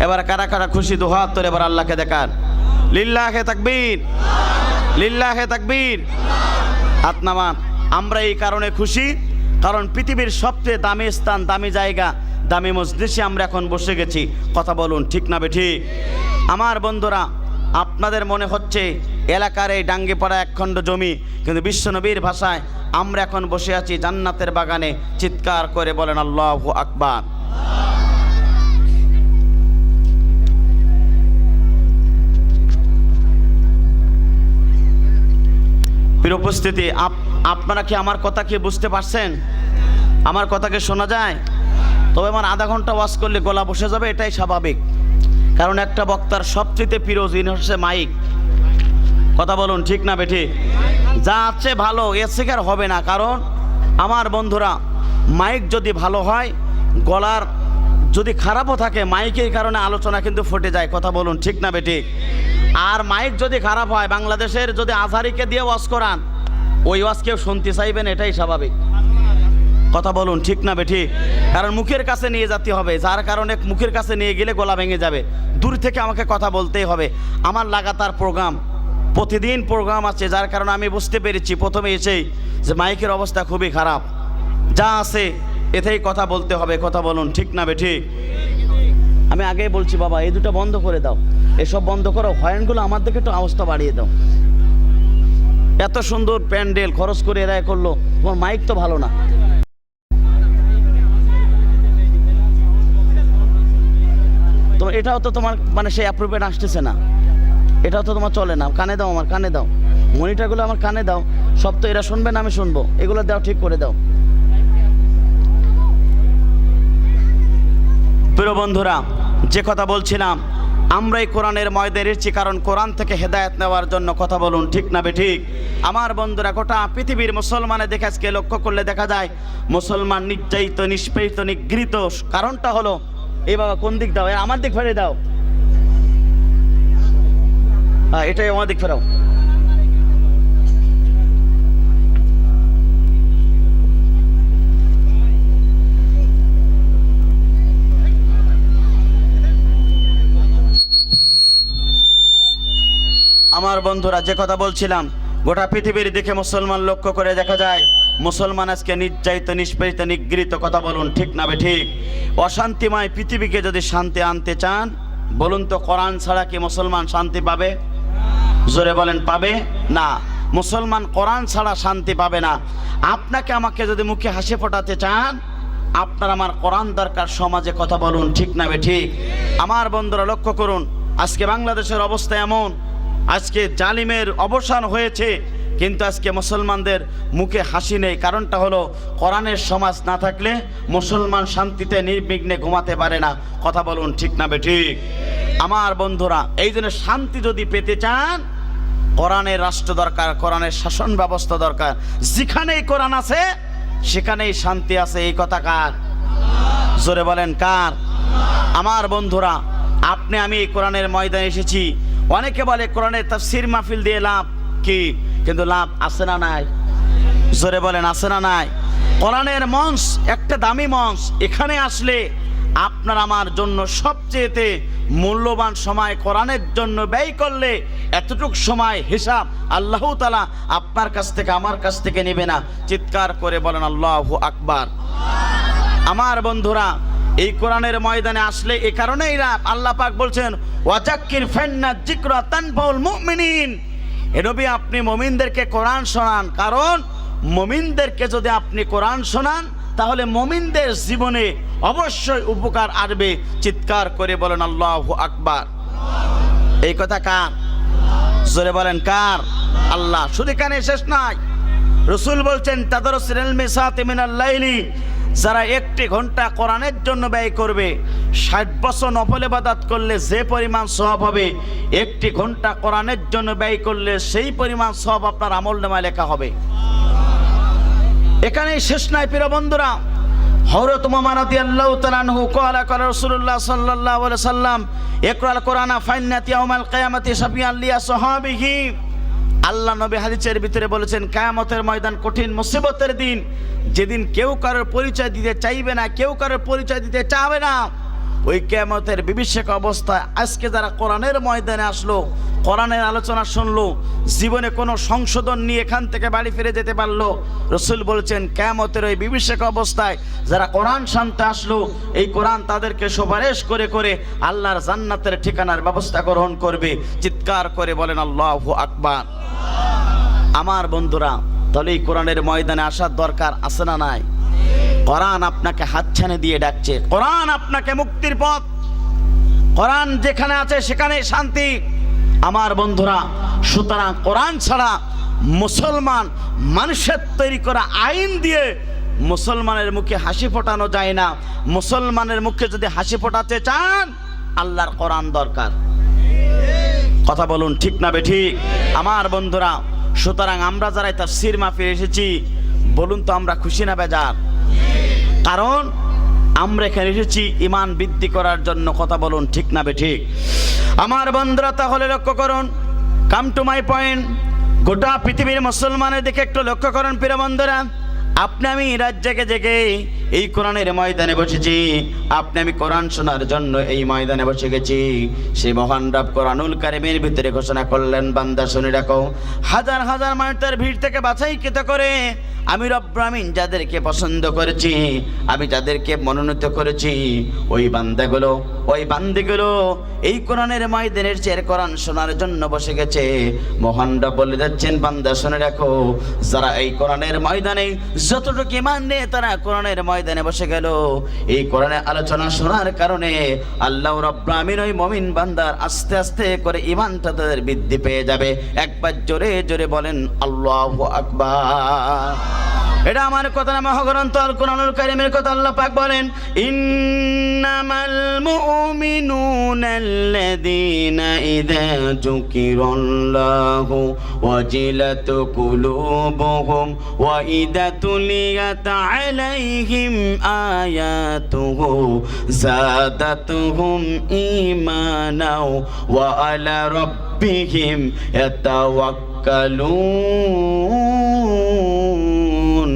এবার কারা কারা খুশি দোহাত তোলে এবার আল্লাহকে দেখান। লিল্লাহে তাকবীর, লিল্লাহে তাকবীর। হাত নামান। আমরা এই কারণে খুশি, কারণ পৃথিবীর সবচেয়ে দামি স্থান, দামি জায়গা, দামি মজলিসে আমরা এখন বসে গেছি। কথা বলুন ঠিক না বেঠিক? আমার বন্ধুরা, আপনাদের মনে হচ্ছে এলাকার এই ডাঙ্গিপাড়া একখণ্ড জমি, কিন্তু বিশ্বনবীর ভাষায় আমরা এখন বসে আছি জান্নাতের বাগানে। চিৎকার করে বলেন আল্লাহু আকবার। প্রিয় উপস্থিতি, আপনারা কি আমার কথা কি বুঝতে পারছেন? আমার কথাকে শোনা যায়? তবে আমার আধা ঘন্টা ওয়াজ করলে গলা বসে যাবে, এটাই স্বাভাবিক। কারণ একটা বক্তার সবচেয়ে প্রিয় জিনিস হচ্ছে মাইক। কথা বলুন ঠিক না বেঠিক? যা আছে ভালো, এর থেকে আর হবে না। কারণ আমার বন্ধুরা, মাইক যদি ভালো হয়, গলার যদি খারাপও থাকে, মাইকের কারণে আলোচনা কিন্তু ফুটে যায়। কথা বলুন ঠিক না বেঠিক? আর মাইক যদি খারাপ হয়, বাংলাদেশের যদি আজহারিকে দিয়ে ওয়াজ করান, ওই ওয়াজ কেউ শুনতে চাইবেন, এটাই স্বাভাবিক। কথা বলুন ঠিক না বেঠিক? কারণ মুখের কাছে নিয়ে যেতে হবে, যার কারণে মুখের কাছে নিয়ে গেলে গলা ভেঙে যাবে। দূর থেকে আমাকে কথা বলতেই হবে। আমার লাগাতার প্রোগ্রাম, প্রতিদিন প্রোগ্রাম আছে, যার কারণে আমি বুঝতে পেরেছি প্রথমে এসেই যে মাইকের অবস্থা খুবই খারাপ। যা আছে এতেই কথা বলতে হবে। কথা বলুন ঠিক না বেঠিক? আমি আগেই বলছি, বাবা এই দুটো বন্ধ করে দাও, এসব বন্ধ করো, হয়রানগুলো আমার দিকে একটু অবস্থা বাড়িয়ে দাও। এত সুন্দর প্যান্ডেল খরচ করে এরা করলো, তোমার মাইক তো ভালো না। তো এটাও তো তোমার মানে সেই অ্যাপ্রোপ্রিয়েট আসতেছে না, এটাও তো তোমার চলে না। কানে দাও, আমার কানে দাও, মনিটরগুলো আমার কানে দাও। সব তো এরা শুনবে না, আমি শুনবো, এগুলো দাও, ঠিক করে দাও। প্রিয় বন্ধুরা, যে কথা বলছিলাম, আমরা এই কোরআনের ময়দানে এসেছি কারণ কোরআন থেকে হেদায়েত নেওয়ার জন্য। কথা বলুন ঠিক না বেঠিক? আমার বন্ধুরা, গোটা পৃথিবীর মুসলমানের দেখে আজকে লক্ষ্য করলে দেখা যায় মুসলমান নির্যাতিত, নিষ্পেষিত, নিগৃহীত। কারণটা হলো, এই বাবা কোন দিক দাও, আমার দিক ফেরে দাও, হ্যাঁ এটাই আমার দিক ফেরাও। আমার বন্ধুরা, যে কথা বলছিলাম, গোটা পৃথিবীর দিকে মুসলমান লক্ষ্য করে দেখা যায় মুসলমান আজকে নির্যাতিত, নিষ্পেষিত, নিগৃহীত। কথা বলুন ঠিক না বেঠিক? অশান্তিময় পৃথিবীকে যদি শান্তি আনতে চান, বলুন তো কোরআন ছাড়া কি মুসলমান শান্তি পাবে? জোরে বলেন পাবে না। মুসলমান কোরআন ছাড়া শান্তি পাবে না। আপনাকে আমাকে যদি মুখে হাসি ফোটাতে চান, আপনার আমার কোরআন দরকার সমাজে। কথা বলুন ঠিক না বেঠিক? আমার বন্ধুরা লক্ষ্য করুন, আজকে বাংলাদেশের অবস্থা এমন, আজকে জালিমের অবসান হয়েছে, কিন্তু আজকে মুসলমানদের মুখে হাসি নেই। কারণটা হলো, কোরআনের সমাজ না থাকলে মুসলমান শান্তিতে নির্বিঘ্নে ঘুমাতে পারে না। কথা বলুন ঠিক না বেঠিক? আমার বন্ধুরা, এই জন্য শান্তি যদি পেতে চান, কোরআনের রাষ্ট্র দরকার, কোরআনের শাসন ব্যবস্থা দরকার। যেখানেই কোরআন আছে সেখানেই শান্তি আছে। এই কথা কার? জোরে বলেন কার? আমার বন্ধুরা, আপনি আমি এই কোরআনের ময়দানে এসেছি। অনেকে বলে কোরআনের তাফসীর মাহফিল দিয়ে লাভ কি, কিন্তু লাভ আছে না নাই? জোরে বলেন আছে না নাই? কোরআনের মঞ্চ একটা দামি মঞ্চ, এখানে আসলে আপনার আমার জন্য সবচেয়ে মূল্যবান সময় কোরআনের জন্য ব্যয় করলে এতটুক সময় হিসাব আল্লাহ তাআলা আপনার কাছ থেকে আমার কাছ থেকে নেবে না। চিৎকার করে বলেন আল্লাহু আকবার। আমার বন্ধুরা, এই কোরআনের ময়দানে আসলে এই কারণেই আল্লাহ পাক বলছেন, ওয়াজাক্কির ফাইন্না যিকরা তানফাউল মুমিনিন। হে নবী, আপনি মুমিনদেরকে কোরআন শোনান, কারণ মুমিনদেরকে যদি আপনি কোরআন শোনান তাহলে মুমিনদের জীবনে অবশ্যই উপকার আসবে। চিৎকার করে বলেন আল্লাহু আকবার। এই কথা কার? জোরে বলেন কার? আল্লাহ। শুধু এখানে শেষ নাই, রসুল বলছেন তাদারুসুল ইলমি সাআতি মিনাল লাইলি, যারা 1 ঘন্টা কোরআনের জন্য ব্যয় করবে 60 বছর নফল ইবাদত করলে যে পরিমাণ সওয়াব হবে, 1 ঘন্টা কোরআনের জন্য ব্যয় করলে সেই পরিমাণ সওয়াব আপনার আমলনামায় লেখা হবে। এখানেই শেষ নাই প্রিয় বন্ধুরা। হযরত উমার রাদিয়াল্লাহু তাআলা আনহু ক্বালা ক্বালা রাসূলুল্লাহ সাল্লাল্লাহু আলাইহি সাল্লাম ইকরাল কোরআনা ফাইন্নাতি ইয়াউমাল কিয়ামাতি শাফিআন লি আসহাবিহি। আল্লাহ নবী হাদিসের ভিতরে বলেছেন কিয়ামতের ময়দান কঠিন মুসিবতের দিন, যেদিন কেউ কারোর পরিচয় দিতে চাইবে না, কেউ কারোর পরিচয় দিতে চাবে না। ওই কিয়ামতের বিভীষিক অবস্থায় আজকে যারা কোরআনের ময়দানে আসলো, কোরআনের আলোচনা শুনলো, জীবনে কোনো সংশোধন নিয়ে এখান থেকে বাড়ি ফিরে যেতে পারলো, রসুল বলছেন কিয়ামতের ওই বিভীষিক অবস্থায় যারা কোরআন শুনতে আসলো, এই কোরআন তাদেরকে সুপারিশ করে করে আল্লাহর জান্নাতের ঠিকানার ব্যবস্থা গ্রহণ করবে। চিৎকার করে বলেন আল্লাহু আকবার। আমার বন্ধুরা, তাহলে এই কোরআনের ময়দানে আসার দরকার আছে না নাই? কোরআন আপনাকে হাতছানি দিয়ে ডাকছে, কোরআন আপনাকে মুক্তির পথ, কোরআন যেখানে আছে সেখানে শান্তি। আমার বন্ধুরা, সুতরাং কোরআন ছাড়া মুসলমান মানুষের তৈরি করা আইন দিয়ে মুসলমানের মুখে হাসি ফোটানো যায় না। মুসলমানের মুখে যদি হাসি ফোটাতে চান, আল্লাহর কোরআন দরকার। কথা বলুন ঠিক না বেঠিক? আমার বন্ধুরা, সুতরাং আমরা যারা তাফসীর মাহফিলে এসেছি, বলুন তো আমরা খুশি না বেজার? কারণ আমরা এখানে এসেছি ঈমান বৃদ্ধি করার জন্য। কথা বলুন ঠিক না বেঠিক? আমার বন্ধুরা, তাহলে লক্ষ্য করুন, কাম টু মাই পয়েন্ট, গোটা পৃথিবীর মুসলমানের দিকে একটু লক্ষ্য করুন প্রিয় বন্ধুরা। আপনি আমি রাত জেগে জেগে এই কোরআনের ময়দানে বসেছি, আপনি আমি কোরআন শোনার জন্য এই ময়দানে বসে গেছি। সেই মহান রব কোরআনুল কারীমের ভিতরে ঘোষণা করলেন, বান্দা শুনে রাখো, হাজার হাজার মানুষের ভিড় থেকে বাছাইকৃত করে আমি রব্বুল আমিন যাদেরকে পছন্দ করেছি, আমি যাদেরকে মনোনীত করেছি, ওই বান্দাগুলো, ওই বান্দিগুলো এই কোরআনের ময়দানের চেয়ে কোরআন শোনার জন্য বসে গেছে। মহান রব বলে যাচ্ছেন, বান্দা শুনে রাখো, যারা এই কোরআনের ময়দানে যতটুকু ঈমান নিয়ে তারা কোরআনের ময়দানে বসে গেল, এই কোরআনের আলোচনা শোনার কারণে আল্লাহ রব্বুল আমিন ওই মুমিন বান্দার আস্তে আস্তে করে ঈমানটা তাদের বৃদ্ধি পেয়ে যাবে। একবার জোরে জোরে বলেন আল্লাহু আকবার। এটা আমার কথা না, মহাগ্রন্থ আল কোরআনুল কারীমের কথা। আল্লাহ পাক বলেন, ইন্নামাল মুমিনুনা আল্লাযীনা ইযা যুকিরাল্লাহু ওয়াজিলাত কুলুবুহুম ওয়া ইযা তুলিয়াত আলাইহিম আয়াতুহু যাদাতুহুম ঈমানাও ওয়া আলা রাব্বিহিম ইয়াতাওয়াক্কালুন।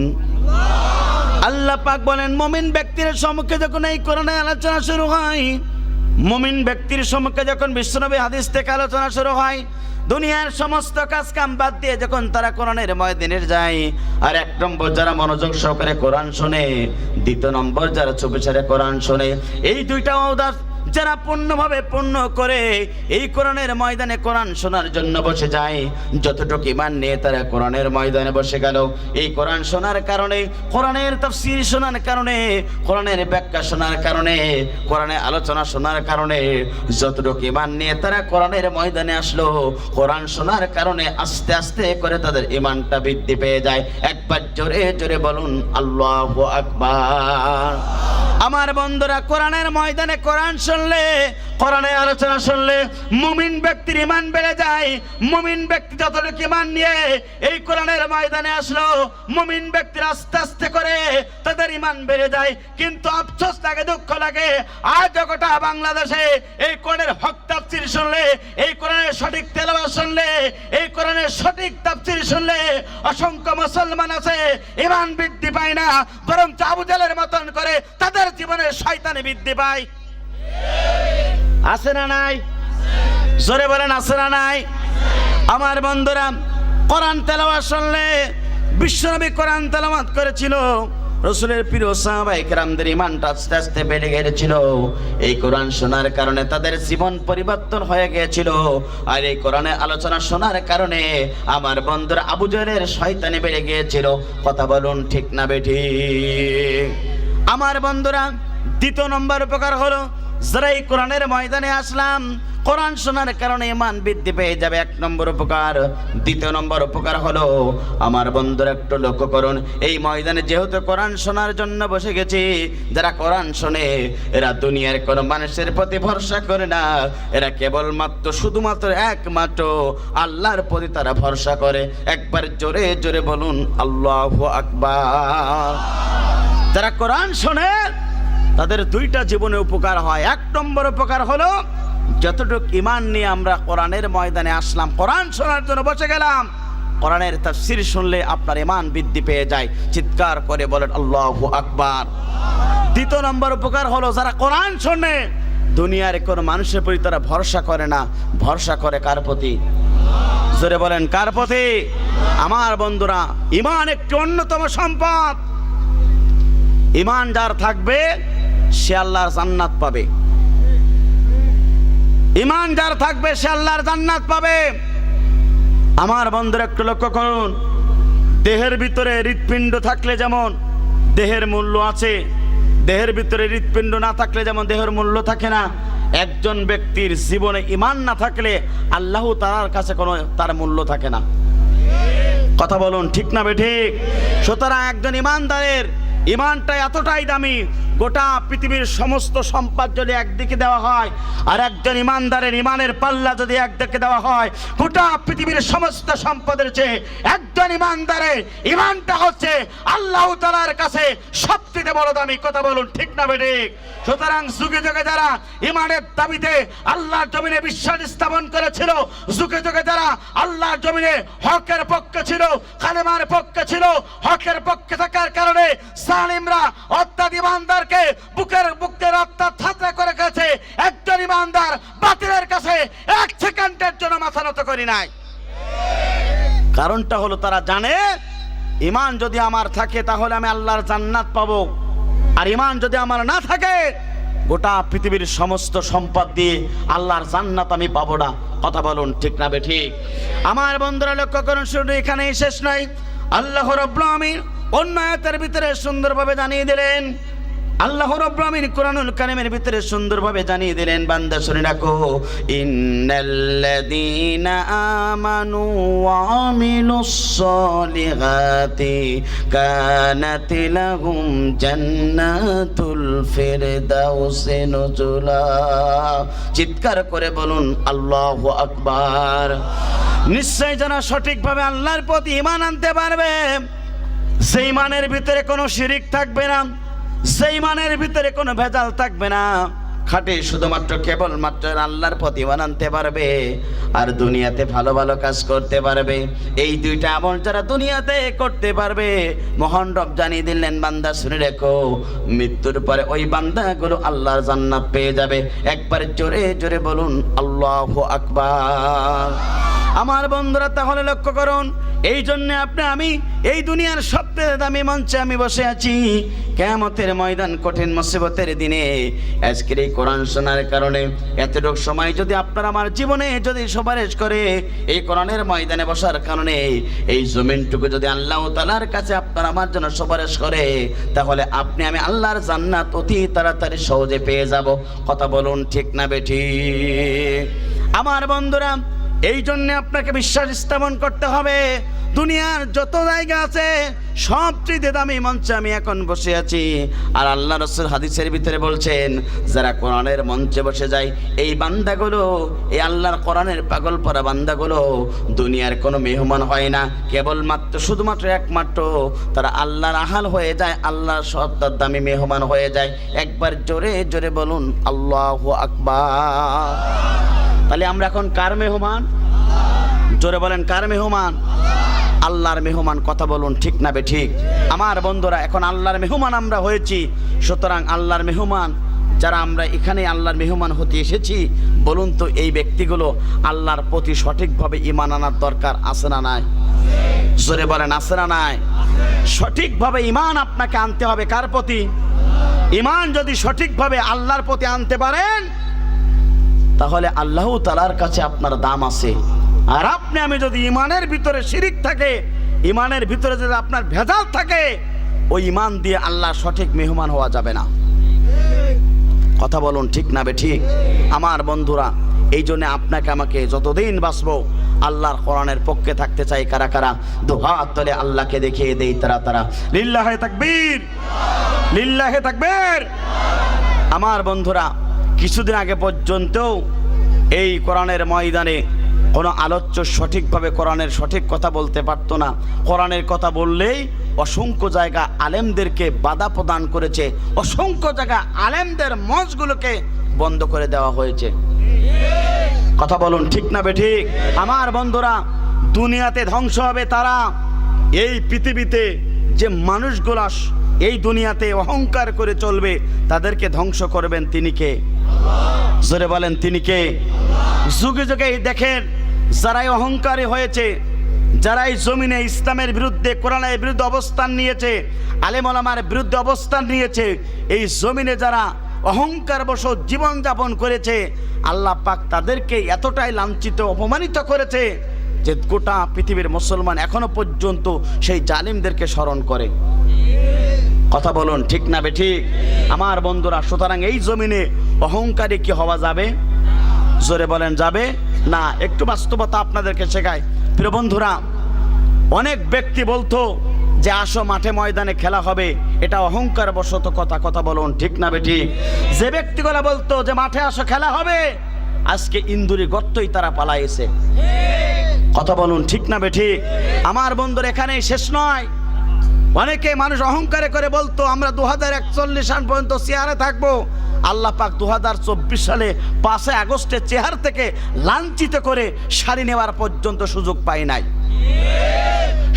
আল্লাহ পাক বলেন, মুমিন ব্যক্তির সম্মুখে যখন এই কোরআনের আলোচনা শুরু হয়, মুমিন ব্যক্তির সম্মুখে যখন বিশ্বনবী হাদিস থেকে আলোচনা শুরু হয়, দুনিয়ার সমস্ত কাজ কাম বাদ দিয়ে যখন তারা কোরআনের ময়দানে যায়, আর 1 নম্বর যারা মনোযোগ সহকারে কোরআন শোনে, 2 নম্বর যারা চুপে চুপে কোরআন শোনে, এই দুইটা অবদান যারা পূর্ণভাবে পূর্ণ করে এই কোরআনের ময়দানে কোরআন শোনার জন্য বসে যায়, যতটুকু ঈমান নিয়ে তারা কোরআনের ময়দানে বসে গেল, এই কোরআন শোনার কারণে, কোরআনের তাফসীর শোনার কারণে, কোরআনের ব্যাখ্যা শোনার কারণে, কোরআনের আলোচনা শোনার কারণে, যতটুকু ঈমান নিয়ে তারা কোরআনের ময়দানে আসলো, কোরআন শোনার কারণে আস্তে আস্তে করে তাদের ঈমানটা বৃদ্ধি পেয়ে যায়। একবার জোরে জোরে বলুন আল্লাহু আকবার। আমার বন্ধুরা, কোরআনের ময়দানে কোরআন শুনলে, কোরআনের আলোচনা শুনলে মুমিন ব্যক্তির ঈমান বেড়ে যায়। মুমিন ব্যক্তি যতটুকু ঈমান নিয়ে এই কোরআনের ময়দানে আসলো, মুমিন ব্যক্তির আস্তে আস্তে করে তাদের ঈমান বেড়ে যায়। কিন্তু আফসোস লাগে, দুঃখ লাগে, আজ গোটা বাংলাদেশে এই কোরআনের হক তাফসীর শুনলে, এই কোরআনের সঠিক তেলাওয়াত শুনলে, এই কোরআনের সঠিক তাফসীর শুনলে অসংখ্য মুসলমান আছে ঈমান বৃদ্ধি পায় না, বরং আবু জাহেলের মতন করে তাদের জীবনের শয়তানি বৃদ্ধি পায়। আছে না নাই? জোরে বলেন আছে না নাই? আমার বন্ধুরা, কোরআন তেলাওয়াত শুনলে, বিশ্বনবী কোরআন তেলাওয়াত করেছিল, রাসূলের প্রিয় সাহাবায়ে কেরামদের ঈমানটা আস্তে আস্তে বেড়ে গিয়েছিল। এই কোরআন শোনার কারণে তাদের জীবন পরিবর্তন হয়ে গিয়েছিল। আর এই কোরআনের আলোচনা শোনার কারণে আমার বন্ধুরা আবু জাহেলের শয়তানি বেড়ে গিয়েছিল। কথা বলুন ঠিক না বেঠিক? আমার বন্ধুরা, 2 নম্বর উপকার হলো যারা এই কোরআনের ময়দানে আসলাম, কোরআন শোনার কারণে ঈমান বৃদ্ধি পেয়ে যাবে, 1 নম্বর উপকার। 2 নম্বর উপকার হলো, আমার বন্ধুরা একটু লক্ষ্য করুন, এই ময়দানে যেহেতু কোরআন শোনার জন্য বসে গেছি, যারা কোরআন শোনে এরা দুনিয়ার কোনো মানুষের প্রতি ভরসা করে না, এরা কেবলমাত্র শুধুমাত্র একমাত্র আল্লাহর প্রতি তারা ভরসা করে। একবার জোরে জোরে বলুন আল্লাহু আকবার। যারা কোরআন শোনে তাদের 2টা জীবনে উপকার হয়। 1 নম্বর উপকার হলো, যতটুকু ঈমান নিয়ে আমরা কোরআনের ময়দানে আসলাম, কোরআন শোনার জন্য বসে গেলাম, কোরআনের তাফসীর শুনলে আপনার ঈমান বৃদ্ধি পেয়ে যায়। চিৎকার করে বলেন আল্লাহু আকবার। 2 নম্বর উপকার হলো, যারা কোরআন শোনে দুনিয়ার কোনো মানুষের প্রতি তারা ভরসা করে না, ভরসা করে কার প্রতি? জোরে বলেন কার প্রতি? আমার বন্ধুরা, ঈমান একটি অন্যতম সম্পদ। ঈমান যার থাকবে সে আল্লাহর জান্নাত পাবে। ঈমান যার থাকবে সে আল্লাহর জান্নাত পাবে। আমার বন্ধুরা একটু লক্ষ্য করুন, দেহের ভিতরে হৃৎপিণ্ড থাকলে যেমন দেহের মূল্য আছে, দেহের ভিতরে হৃৎপিণ্ড না থাকলে যেমন দেহের মূল্য থাকে না, একজন ব্যক্তির জীবনে ঈমান না থাকলে আল্লাহ তাআলার কাছে কোনো তার মূল্য থাকে না। কথা বলুন ঠিক না বেঠিক? সুতরাং একজন ঈমানদারের ঈমানটা এতটাই দামি, গোটা পৃথিবীর সমস্ত সম্পদ যদি একদিকে দেওয়া হয়, আর একজন ঈমানদারের ঈমানের পাল্লা যদি একদিকে দেওয়া হয়, গোটা পৃথিবীর সমস্ত সম্পদের চেয়ে একজন ঈমানদারের ঈমানটা হচ্ছে আল্লাহ তাআলার কাছে সবচেয়ে বড় দামি। কথা বলুন ঠিক না বেঠিক? সুতরাং যুগে যুগে যারা ঈমানের দাবিতে আল্লাহর জমিনে বিশ্বাস স্থাপন করেছিল, যুগে যুগে যারা আল্লাহর জমিনে হকের পক্ষে ছিল, কালেমার পক্ষে ছিল, হকের পক্ষে থাকার কারণে জালিমরা অর্থাৎ ঈমানদারকে বুকের রক্ত থাতড়া করে গেছে। একজন ঈমানদার বাতিলের কাছে 1 সেকেন্ডের জন্য মাথা নত করি নাই। কারণটা হলো, তারা জানে ঈমান যদি আমার থাকে তাহলে আমি আল্লাহর জান্নাত পাবো, আর ঈমান যদি আমার না থাকে গোটা পৃথিবীর সমস্ত সম্পদ দিয়ে আল্লাহর জান্নাত আমি পাবো না। কথা বলুন ঠিক না বেঠিক? আমার বন্ধুরা লক্ষ্য করুন, শুধু এখানেই শেষ নয়, আল্লাহ রাব্বুল আমিন অন্য আয়াতের ভিতরে সুন্দরভাবে জানিয়ে দিলেন, আল্লাহ রাব্বুল আমিন কোরআনুল কারীমের ভিতরে সুন্দরভাবে জানিয়ে দিলেন, বান্দা শুনে রাখো, ইন্নাল্লাযীনা আমানু ওয়া আমিলুস সলিহাতি কানাত লাহুম জান্নাতুল ফিরদাউসি নুজুলা। চিৎকার করে বলুন আল্লাহু আকবার। নিশ্চয় যারা সঠিকভাবে আল্লাহর প্রতি ঈমান আনতে পারবে, সেই ঈমানের ভিতরে কোনো শিরিক থাকবে না, সেই ঈমানের ভিতরে কোনো ভেজাল থাকবে না, খাঁটি শুধুমাত্র কেবলমাত্র আল্লাহর প্রতি ঈমান আনতে পারবে, আর দুনিয়াতে ভালো ভালো কাজ করতে পারবে। এই 2টা আমল যারা দুনিয়াতে করতে পারবে, মহান রব জানিয়ে দিলেন, বান্দা শুনে রেখো, মৃত্যুর পরে ওই বান্দাগুলো আল্লাহর জান্নাত পেয়ে যাবে। একবার জোরে জোরে বলুন আল্লাহু আকবার। আমার বন্ধুরা তাহলে লক্ষ্য করুন, এই জন্য আমি এই দুনিয়ার সবচেয়ে দামি মঞ্চে আমি বসে আছি। কিয়ামতের ময়দান, কঠিন মুসিবতের দিনে আজকের এই কোরআন শোনার কারণে এতটুকু সময় যদি আপনার আমার জীবনে যদি সুপারিশ করে, এই কোরআনের ময়দানে বসার কারণে এই জমিনটুকু যদি আল্লাহ তাআলার কাছে আপনার আমার জন্য সুপারিশ করে, তাহলে আপনি আমি আল্লাহর জান্নাত অতি তাড়াতাড়ি সহজে পেয়ে যাব। কথা বলুন ঠিক না বেঠিক? আমার বন্ধুরা, এই জন্য আপনাকে বিশ্বাস স্থাপন করতে হবে, দুনিয়ার যত জায়গা আছে সবচেয়ে দামি মঞ্চে আমি এখন বসে আছি। আর আল্লাহ রাসূল হাদিসের ভিতরে বলছেন, যারা কোরআনের মঞ্চে বসে যায়, এই বান্দাগুলো, এই আল্লাহর কোরআনের পাগল পরা বান্দাগুলো দুনিয়ার কোনো মেহমান হয় না, কেবলমাত্র শুধুমাত্র একমাত্র তারা আল্লাহর আহাল হয়ে যায়, আল্লাহর সত্তার দামি মেহমান হয়ে যায়। একবার জোরে জোরে বলুন আল্লাহু আকবার। তাহলে আমরা এখন কার মেহমান? জোরে বলেন কার মেহমান? আল্লাহর মেহমান। কথা বলুন ঠিক না বেঠিক? আমার বন্ধুরা, এখন আল্লাহর মেহমান আমরা হয়েছি, সুতরাং আল্লাহর মেহমান যারা আমরা এখানে আল্লাহর মেহমান হতে এসেছি, বলুন তো এই ব্যক্তিগুলো আল্লাহর প্রতি সঠিকভাবে ঈমান আনার দরকার আছে না নাই? জোরে বলেন আছে না নাই? সঠিকভাবে ঈমান আপনাকে আনতে হবে কার প্রতি? ঈমান যদি সঠিকভাবে আল্লাহর প্রতি আনতে পারেন, তাহলে আল্লাহ তাআলার কাছে আপনার দাম আছে। আর আপনি আমি যদি ঈমানের ভিতরে শিরিক থাকে, ঈমানের ভিতরে যদি আপনার ভেজাল থাকে, ওই ঈমান দিয়ে আল্লাহর সঠিক মেহমান হওয়া যাবে না। কথা বলুন ঠিক না বে ঠিক? আমার বন্ধুরা, এই জন্য আপনাকে আমাকে যতদিন বাঁচবো আল্লাহর কোরআনের পক্ষে থাকতে চাই। কারা কারা দুহাত তুলে আল্লাহকে দেখিয়ে দেই তারা তারা লিল্লাহে তাকবীর, লিল্লাহে তাকবীর। আমার বন্ধুরা, কিছুদিন আগে পর্যন্ত এই কোরআনের ময়দানে কোনো আলোচ্য সঠিকভাবে কোরআনের সঠিক কথা বলতে পারতো না। কোরআনের কথা বললেই অসংখ্য জায়গা আলেমদেরকে বাধা প্রদান করেছে, অসংখ্য জায়গা আলেমদের মঞ্চগুলোকে বন্ধ করে দেওয়া হয়েছে। কথা বলুন ঠিক না বে ঠিক? আমার বন্ধুরা, দুনিয়াতে ধ্বংস হবে তারা, এই পৃথিবীতে যে মানুষগুলা এই দুনিয়াতে অহংকার করে চলবে তাদেরকে ধ্বংস করবেন তিনি কে? জোরে বলেন তিনি কে? যুগে যুগে দেখেন, যারাই অহংকারী হয়েছে, যারাই জমিনে ইসলামের বিরুদ্ধে কোরআনের বিরুদ্ধে অবস্থান নিয়েছে, আলেম ওলামার বিরুদ্ধে অবস্থান নিয়েছে, এই জমিনে যারা অহংকার বশত জীবনযাপন করেছে, আল্লাহ পাক তাদেরকে এতটাই লাঞ্ছিত অপমানিত করেছে যে গোটা পৃথিবীর মুসলমান এখনো পর্যন্ত সেই জালিমদেরকে স্মরণ করে। কথা বলুন ঠিক না বে ঠিক? আমার বন্ধুরা, সুতরাং এই জমিনে অহংকারী কি হওয়া যাবে? জোরে বলেন যাবে না? একটু বাস্তবতা আপনাদেরকে শেখায়। প্রিয় বন্ধুরা, অনেক ব্যক্তি বলতো যে আসো মাঠে ময়দানে খেলা হবে, এটা অহংকার বশত কথা। কথা বলুন ঠিক না বে ঠিক? যে ব্যক্তিগুলো বলতো যে মাঠে আসো খেলা হবে, আজকে ইন্দুরি গর্তই তারা পালাইছে। কথা বলুন ঠিক না বে ঠিক? আমার বন্ধুরা, এখানেই শেষ নয়। অনেকে মানুষ অহংকারে করে বলতো আমরা 2041 সাল পর্যন্ত চেয়ারে থাকবো। আল্লাহ পাক 2024 সালে 5 আগস্টের চেহার থেকে লাঞ্ছিত করে সারি নেওয়ার পর্যন্ত সুযোগ পাই নাই।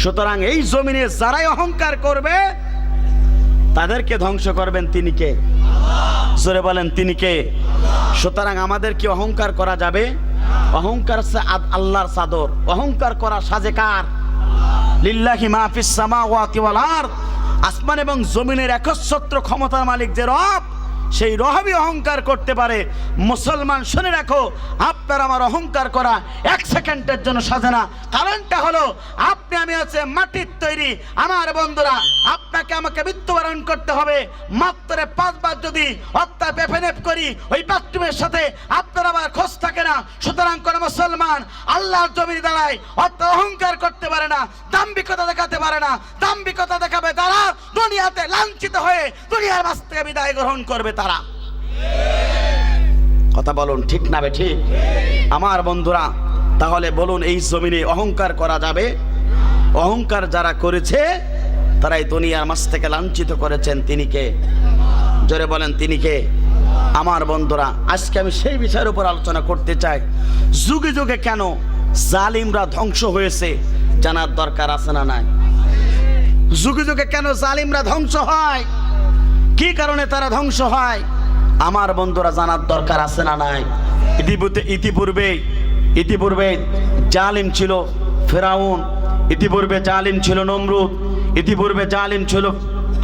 সুতরাং এই জমিনে যারাই অহংকার করবে তাদেরকে ধ্বংস করবেন তিনি কে? জোরে বলেন তিনি কে? সুতরাং আমাদের কি অহংকার করা যাবে? অহংকার আল্লাহর চাদর। অহংকার করা সাজে কার? লিল্লাহি মা ফিস সামাওয়াতি ওয়াল আরদ। আসমান এবং জমিনের একচ্ছত্র ক্ষমতার মালিক যে রব, সেই রবই অহংকার করতে পারে। মুসলমান শুনে রাখো, আপনার আমার অহংকার করা 1 সেকেন্ডের জন্য সাজে না। কারণটা হলো আপনি আমি আছে মাটির তৈরি। আমার বন্ধুরা, আপনাকে আমাকে মৃত্যুবরণ করতে হবে মাত্র 5 বার যদি হত্যা বেফেনেপ করি, ওই বাথরুমের সাথে আপনার আমার খোঁজ থাকে না। সুতরাং কোন মুসলমান আল্লাহর জমিনে দাঁড়ায় অহংকার করতে পারে না, দাম্ভিকতা দেখাতে পারে না। দাম্ভিকতা দেখাবে তারা দুনিয়াতে লাঞ্ছিত হয়ে দুনিয়ার মাঝ থেকে বিদায় গ্রহণ করবে তারা। কথা বলুন ঠিক না বে ঠিক? আমার বন্ধুরা, তাহলে বলুন এই জমিনে অহংকার করা যাবে? অহংকার যারা করেছে তারাই দুনিয়ার মাঝ থেকে লাঞ্ছিত করেছেন তিনি কে? জোরে বলেন তিনি কে? আমার বন্ধুরা, আজকে আমি সেই বিষয়ের উপর আলোচনা করতে চাই। যুগে যুগে কেন জালিমরা ধ্বংস হয়েছে জানার দরকার আছে না নাই? যুগে যুগে কেন জালিমরা ধ্বংস হয়, কি কারণে তারা ধ্বংস হয়, আমার বন্ধুরা জানার দরকার আছে না নাই? ইতিপূর্বে জালিম ছিল ফেরাউন, ইতিপূর্বে জালিম ছিল নমরুদ, ইতিপূর্বে জালিম ছিল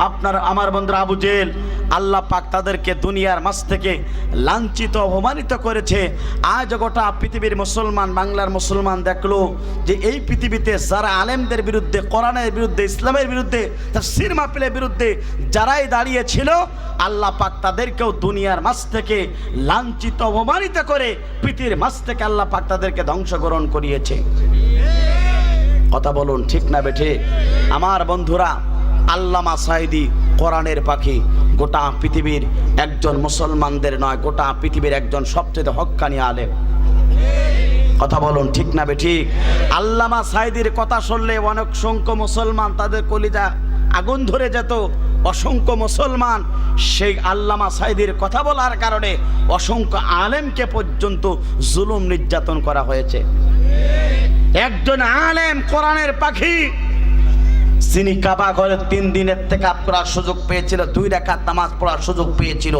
আপনার আমার বন্ধুরা আবু জেহেল। আল্লাহ পাক তাদেরকে দুনিয়ার মাঝ থেকে লাঞ্ছিত অপমানিত করেছে। আজ গোটা পৃথিবীর মুসলমান, বাংলার মুসলমান দেখলো যে এই পৃথিবীতে যারা আলেমদের বিরুদ্ধে, কোরআনের বিরুদ্ধে, ইসলামের বিরুদ্ধে, তাফসীর মাহফিলের বিরুদ্ধে যারাই দাঁড়িয়েছিল, আল্লাহ পাক তাদেরকেও দুনিয়ার মাঝ থেকে লাঞ্ছিত অপমানিত করে পৃথিবীর মাঝ থেকে আল্লাহ পাক তাদেরকে ধ্বংসগ্রহণ করিয়েছে। কথা বলুন ঠিক না বেঠে? আমার বন্ধুরা, আল্লামা সাঈদী কোরআনের পাখি, গোটা পৃথিবীর একজন মুসলমানদের নয়, গোটা পৃথিবীর একজন সবচেয়ে হক্কানি আলেম। কথা বলুন ঠিক না বেঠিক? আল্লামা সাঈদীর কথা শুনলে অনেক সংখ্য মুসলমান তাদের কলিজা আগুন ধরে যেত। অসংখ্য মুসলমান সেই আল্লামা সাঈদীর কথা বলার কারণে অসংখ্য আলেমকে পর্যন্ত জুলুম নির্যাতন করা হয়েছে। একজন আলেম কোরআনের পাখি, যিনি কাবা ঘরে 3 দিনের থেকে করার সুযোগ পেয়েছিল, 2 রাকাত নামাজ পড়ার সুযোগ পেয়েছিল,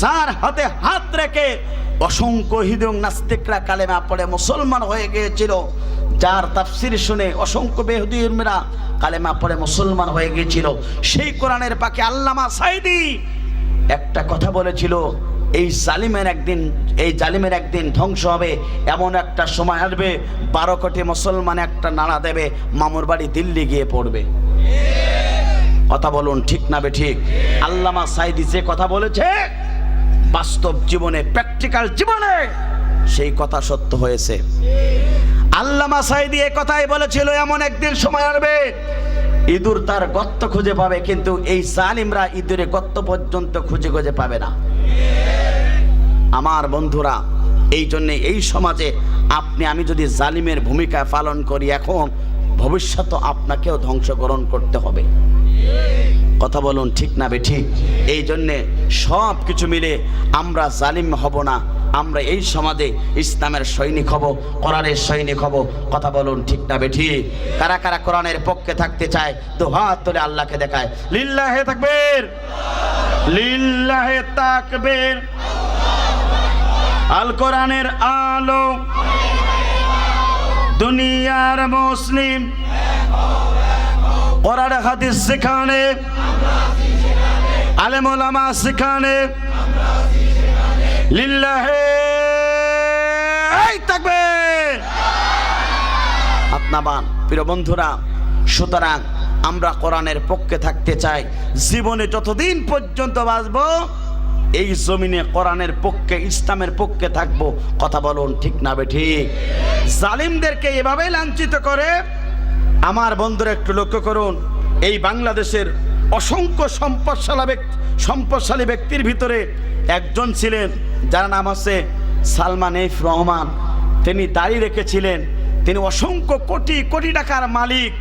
যার হাতে হাত রেখে অসংখ্য হিন্দু নাস্তিকরা কালেমা পড়ে মুসলমান হয়ে গিয়েছিল, যার তাফসীর শুনে অসংখ্য বেহুদি উম্মেরা কালেমা পড়ে মুসলমান হয়ে গিয়েছিল, সেই কোরআনের পাখি আল্লামা সাঈদী একটা কথা বলেছিল, এই জালিমের একদিন ধ্বংস হবে। এমন একটা সময় আসবে 12 কোটি মুসলমান একটা নাড়া দেবে, মামুর বাড়ি দিল্লি গিয়ে পড়বে। কথা বলুন ঠিক না বেঠিক? আল্লামা সাঈদী যে কথা বলেছে, বাস্তব জীবনে, প্র্যাকটিক্যাল জীবনে সেই কথা সত্য হয়েছে। আল্লামা সাঈদী এই কথাই বলেছিল, এমন একদিন সময় আসবে ইঁদুর তার গর্ত খুঁজে পাবে, কিন্তু এই জালিমরা ইঁদুরের গর্ত পর্যন্ত খুঁজে খুঁজে পাবে না। আমার বন্ধুরা, এই জন্যে এই সমাজে আপনি আমি যদি জালিমের ভূমিকা পালন করি, এখন ভবিষ্যতে আপনাকেও ধ্বংসকরণ করতে হবে। কথা বলুন ঠিক না বেঠিক? এই জন্যে সব কিছু মিলে আমরা জালিম হব না, আমরা এই সমাজে ইসলামের সৈনিক হব, কোরআনের সৈনিক হব। কথা বলুন ঠিক না বেঠিক? কারা কারা কোরআনের পক্ষে থাকতে চায় তো হাত তুলে আল্লাহকে দেখায়। লিল্লাহে তাকবীর, লিল্লাহে তাকবীর। আল কোরআনের আলো, দুনিয়ার মুসলিম, কোরআন হাদিস সেখানে, আলেম ওলামা সেখানে। লিল্লাহে তাকবীর। আপনাবান প্রিয় বন্ধুরা, সুতরাং আমরা কোরআনের পক্ষে থাকতে চাই। জীবনে যতদিন পর্যন্ত বাঁচব এই জমিনে কোরআনের পক্ষে, ইসলামের পক্ষে থাকব। কথা বলুন ঠিক না বেঠিক? জালিমদেরকে এভাবে লাঞ্ছিত করে। আমার বন্ধুরা একটু লক্ষ্য করুন, এই বাংলাদেশের অসংখ্য সম্পদশালী ব্যক্তির ভিতরে একজন ছিলেন, যার নাম আছে সালমান এফ রহমান। তিনি দাড়ি রেখেছিলেন, তিনি অসংখ্য কোটি কোটি টাকার মালিক।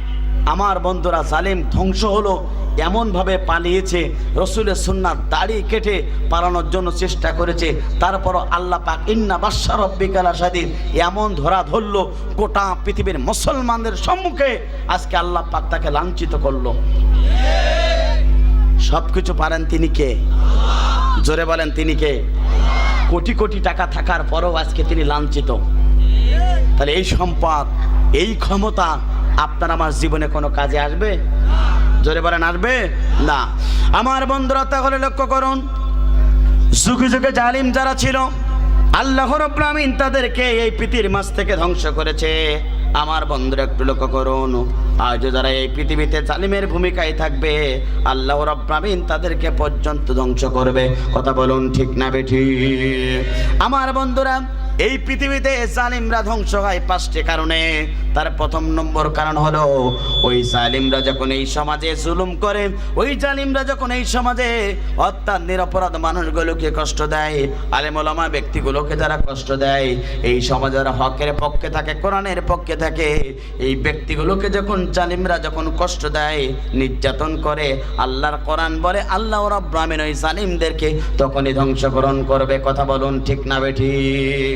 আমার বন্ধুরা, জালিম ধ্বংস হলো, এমনভাবে পালিয়েছে, রসুলের সুন্নাত দাড়ি কেটে পালানোর জন্য চেষ্টা করেছে। তারপরও আল্লাহ পাক ইন্না বাশশা রাব্বিকা লাশাদীদ এমন ধরা ধরলো, গোটা পৃথিবীর মুসলমানদের সম্মুখে আজকে আল্লাহ পাক তাকে লাঞ্ছিত করলো। সবকিছু পারেন তিনি কে? জোরে বলেন তিনি কে? কোটি কোটি টাকা থাকার পরেও আজকে তিনি লাঞ্ছিত। তাহলে এই সম্পদ, এই ক্ষমতা আপনার আমার জীবনে কোনো কাজে আসবে? জোরে বলেন আসবে না। আমার বন্ধুরা, তাহলে লক্ষ্য করুন, যুগে যুগে জালিম যারা ছিল, আল্লাহ রাব্বুল আমিন তাদেরকে এই পৃথিবীর মাঝ থেকে ধ্বংস করেছে। আমার বন্ধুরা একটু লক্ষ্য করুন, আজও যারা এই পৃথিবীতে জালিমের ভূমিকায় থাকবে, আল্লাহ রাব্বুল আমিন তাদেরকে পর্যন্ত ধ্বংস করবে। কথা বলুন ঠিক না বেঠিক? আমার বন্ধুরা, এই পৃথিবীতে জালিমরা ধ্বংস হয় 5টি কারণে। তার প্রথম নম্বর কারণ হলো, ওই জালিমরা যখন এই সমাজে জুলুম করে, ওই জালিমরা যখন এই সমাজে অর্থাৎ নিরপরাধ মানুষগুলোকে কষ্ট দেয়, আলেম ওলামা ব্যক্তিগুলোকে যারা কষ্ট দেয়, এই সমাজের হকের পক্ষে থাকে, কোরআনের পক্ষে থাকে, এই ব্যক্তিগুলোকে যখন জালিমরা যখন কষ্ট দেয়, নির্যাতন করে, আল্লাহর কোরআন বলে আল্লাহ রাব্বুল আমিন ওই জালিমদেরকে তখনই ধ্বংসকরণ করবে। কথা বলুন ঠিক না বেঠিক?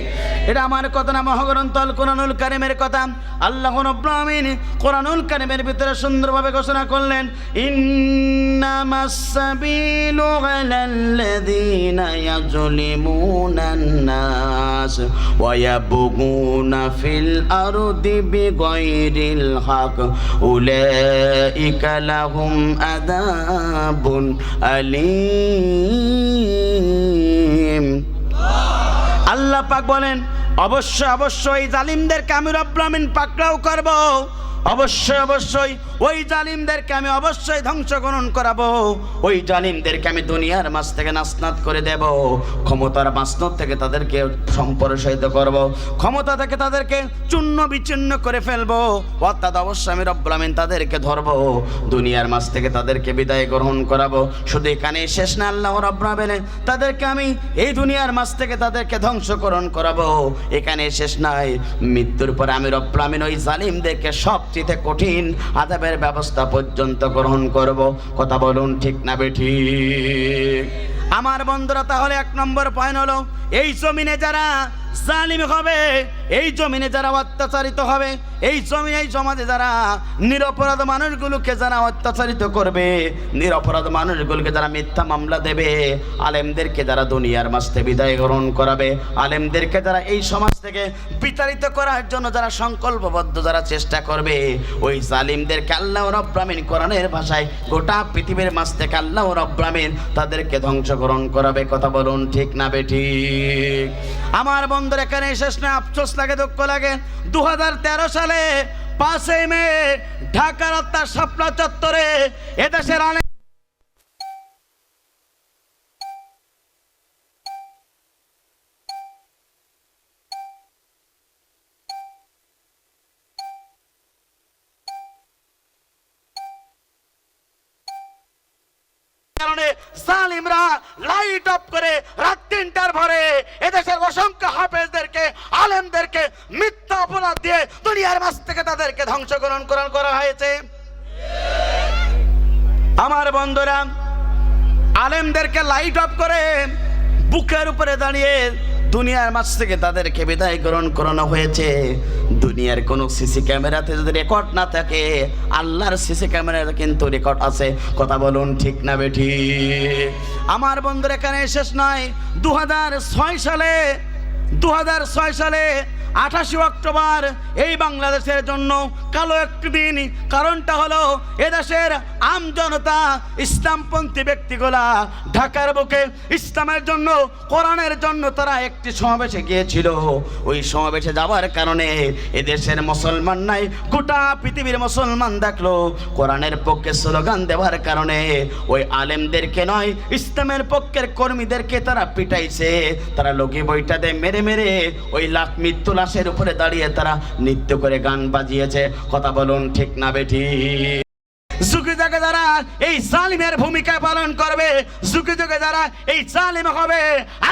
এটা আমার কথা না, মহাগ্রন্থ আল কোরআনুল কারীমের কথা। আল্লাহ রাব্বুল আমিন কোরআনুল কারীমের ভিতরে সুন্দরভাবে ঘোষণা করলেন, ইন্নামাস সাবিলু আলাল্লাযীনা ইয়াজলিমুনান নাস ওয়া ইয়াবগুনা ফিল আরদি বিগাইরিল হক উলাইকা লাহুম আযাবুন আলীম। আল্লাহ পাক বলেন, অবশ্যই অবশ্যই জালিমদেরকে আমি রব্বুল আমিন পাকড়াও করব। অবশ্যই অবশ্যই ওই জালিমদেরকে আমি অবশ্যই ধ্বংসকরণ করাবো। ওই জালিমদেরকে আমি দুনিয়ার মাঝ থেকে নাসনাত করে দেব, ক্ষমতার মাসনদ থেকে তাদেরকে সম্প্রসারিত করব, ক্ষমতা থেকে তাদেরকে চূর্ণ বিচ্ছিন্ন করে ফেলবো। অর্থাৎ অবশ্যই আমি রব্বুল আমিন তাদেরকে ধরবো, দুনিয়ার মাঝ থেকে তাদেরকে বিদায় গ্রহণ করাবো। শুধু এখানে শেষ না, আল্লাহ রাব্বুল আমিন তাদেরকে আমি এই দুনিয়ার মাঝ থেকে তাদেরকে ধ্বংসকরণ করাবো। এখানে শেষ নয়, মৃত্যুর পরে আমি রব্বুল আমিন ওই জালিমদেরকে সবচেয়ে কঠিন আযাবের ব্যবস্থা পর্যন্ত গ্রহণ করব। কথা বলুন ঠিক না বেঠিক? আমার বন্ধুরা, তাহলে 1 নম্বর পয়েন্ট হলো, এই জমিনে যারা জালিম হবে, এই জমিনে যারা অত্যাচারিত হবে, এই জমিনে এই সমাজে যারা নিরপরাধ মানুষগুলোকে যারা অত্যাচারিত করবে, নিরপরাধ মানুষগুলোকে যারা মিথ্যা মামলা দেবে, আলেমদেরকে যারা দুনিয়ার মাঝ থেকে বিদায় গ্রহণ করাবে, আলেমদেরকে যারা এই সমাজ থেকে বিতাড়িত করার জন্য যারা সংকল্পবদ্ধ যারা চেষ্টা করবে, ওই জালিমদেরকে আল্লাহ রাব্বুল আমিন কোরআনের ভাষায় গোটা পৃথিবীর মাঝ থেকে আল্লাহ রাব্বুল আমিন তাদেরকে ধ্বংসকরণ করাবে। কথা বলুন ঠিক না বেঠিক? আমার বন্ধুরা, এখানে শেষ না, আফসোস লাগে, দুঃখ লাগে। 2013 সালে 5 মে ঢাকার শাপলা চত্বরে এদেশের কারণে জালিমরা লাইট অফ করে রাত 3টার ভরে এদেশের অসংখ্য হাফেজদেরকে আলেমদেরকে মিথ্যা অপরাধ দিয়ে দুনিয়ার মাঝ থেকে তাদেরকে ধ্বংসকরণ করা হয়েছে। আমার বন্ধুরা, আলেমদেরকে লাইট অফ করে বুকের উপরে দাঁড়িয়ে দুনিয়ার মাঝ থেকে তাদেরকে বিদায় গ্রহণ করানো হয়েছে। দুনিয়ার কোনো সিসি ক্যামেরাতে যদি রেকর্ড না থাকে, আল্লাহর সিসি ক্যামেরাতে কিন্তু রেকর্ড আছে। কথা বলুন ঠিক না বেঠি? আমার বন্ধুরা, এখানে শেষ নয়। 2006 সালে 28 অক্টোবর এই বাংলাদেশের জন্য কালো একটি দিন। কারণটা হলো এদেশের আম জনতা, ইসলামপন্থী ব্যক্তিগুলা ঢাকার বুকে ইসলামের জন্য, কোরআনের জন্য তারা একটি সমাবেশে গিয়েছিল। ওই সমাবেশে যাওয়ার কারণে এদেশের মুসলমান নাই, গোটা পৃথিবীর মুসলমান দেখলো কোরআনের পক্ষে স্লোগান দেওয়ার কারণে ওই আলেমদেরকে নয়, ইসলামের পক্ষের কর্মীদেরকে তারা পিটাইছে। তারা লোকে বইটাতে মেরে মেরে ওই মৃত্যু লাশের উপরে দাঁড়িয়ে তারা নৃত্য করে গান বাজিয়েছে। কথা বলুন ঠিক না বেঠি? যুগে যুগে যারা এই জালিমের ভূমিকা পালন করবে, যুগে যুগে যারা এই জালিম হবে,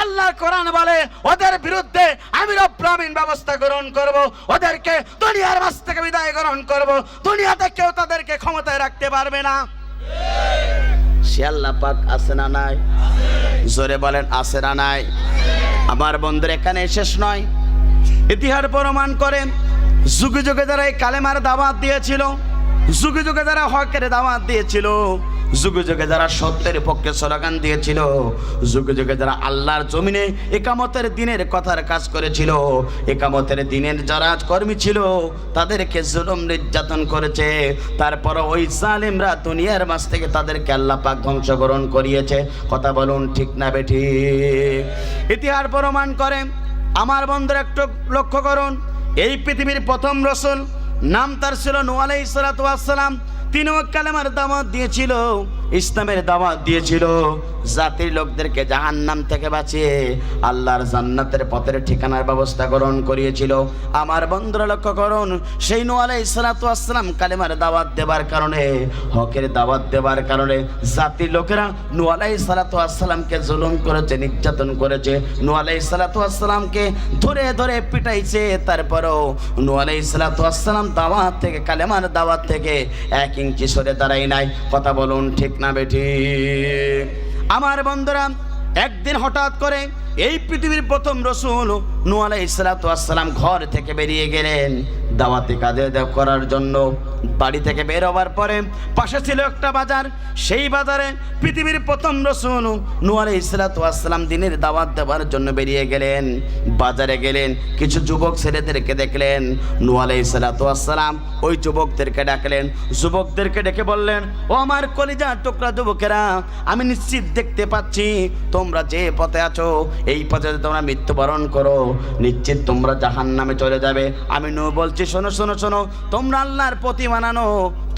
আল্লাহর কোরআন বলে ওদের বিরুদ্ধে আমি রব্বুল আমিন ব্যবস্থা গ্রহণ করব, ওদেরকে দুনিয়ার মাঝ থেকে বিদায় গ্রহণ করব। দুনিয়াতে কেউ তাদেরকে ক্ষমতায় রাখতে পারবে না। সে আল্লাহ পাক আছে না নাই? জোরে বলেন আছে না নাই? আমার বন্ধুরা, এখানে শেষ নয়। ইতিহাস প্রমাণ করে যুগে যুগে যারা এই কালেমার দাওয়াত দিয়েছিল, যুগে যুগে যারা হকের দাওয়াত দিয়েছিল, যুগে যুগে যারা সত্যের পক্ষে স্লোগান দিয়েছিল, যুগে যুগে যারা আল্লাহর জমিনে একামতের দিনের কথার কাজ করেছিল, একামতের দিনের যারা কর্মী ছিল, তাদেরকে জুলুম নির্যাতন করেছে। তারপর ওই জালিমরা দুনিয়ার মাঝ থেকে তাদেরকে আল্লাহ পাক ধ্বংসকরণ করিয়েছে। কথা বলুন ঠিক না বেঠি? ইতিহাস প্রমাণ করে। আমার বন্ধুরা, একটু লক্ষ্য করুন, এই পৃথিবীর প্রথম রসুল, নাম তার ছিল নূহ আলাইহিস সালাতু ওয়াস সালাম। তিনিও কালেমার দাওয়াত দিয়েছিল, ইসলামের দাওয়াত দিয়েছিল, জাতির লোকদেরকে জাহান্নাম থেকে বাঁচিয়ে আল্লাহর জান্নাতের পথের ঠিকানার ব্যবস্থা গ্রহণ করিয়েছিল। আমার বন্ধুরা লক্ষ্য করুন, সেই নূহ আলাইহিস সালাতু ওয়াস সালাম কালেমার দাওয়াত দেবার কারণে, হকের দাওয়াত দেবার কারণে জাতির লোকেরা নূহ আলাইহিস সালাতু ওয়াস সালামকে জুলুম করেছে, নির্যাতন করেছে, নূহ আলাইহিস সালাতু ওয়াস সালামকে ধরে ধরে পিটাইছে। তারপরও নূহ আলাইহিস সালাতু ওয়াস সালাম দাওয়াত থেকে, কালেমার দাওয়াত থেকে 1 ইঞ্চি সরে দাঁড়ায় নাই। কথা বলুন ঠিক না বেঠি? আমার বন্ধুরা, একদিন হঠাৎ করে এই পৃথিবীর প্রথম রসুল নূহ আলাইহিস সালাতু ওয়াস সালাম ঘর থেকে বেরিয়ে গেলেন দাওয়াতি কাজে করার জন্য। বাড়ি থেকে বের হওয়ার পরে পাশে ছিল একটা বাজার, সেই বাজারে পৃথিবীর প্রথম রসুল নূহ আলাইহিস সালাতু ওয়াস সালাম দিনের দাওয়াত দেওয়ার জন্য বেরিয়ে গেলেন। বাজারে গেলেন, কিছু যুবক ছেলেদেরকে দেখলেন। নূহ আলাইহিস সালাতু ওয়াস সালাম ওই যুবকদেরকে ডাকলেন, যুবকদেরকে ডেকে বললেন, ও আমার কলিজার টুকরা যুবকেরা, আমি নিশ্চিত দেখতে পাচ্ছি তোমরা যে পথে আছো, এই পথে তোমরা মৃত্যুবরণ করো, নিশ্চিত তোমরা জাহান্নামে চলে যাবে। আমি নূহ বলছি, শোনো শোনো শোনো, তোমরা আল্লাহর প্রতি মানানো,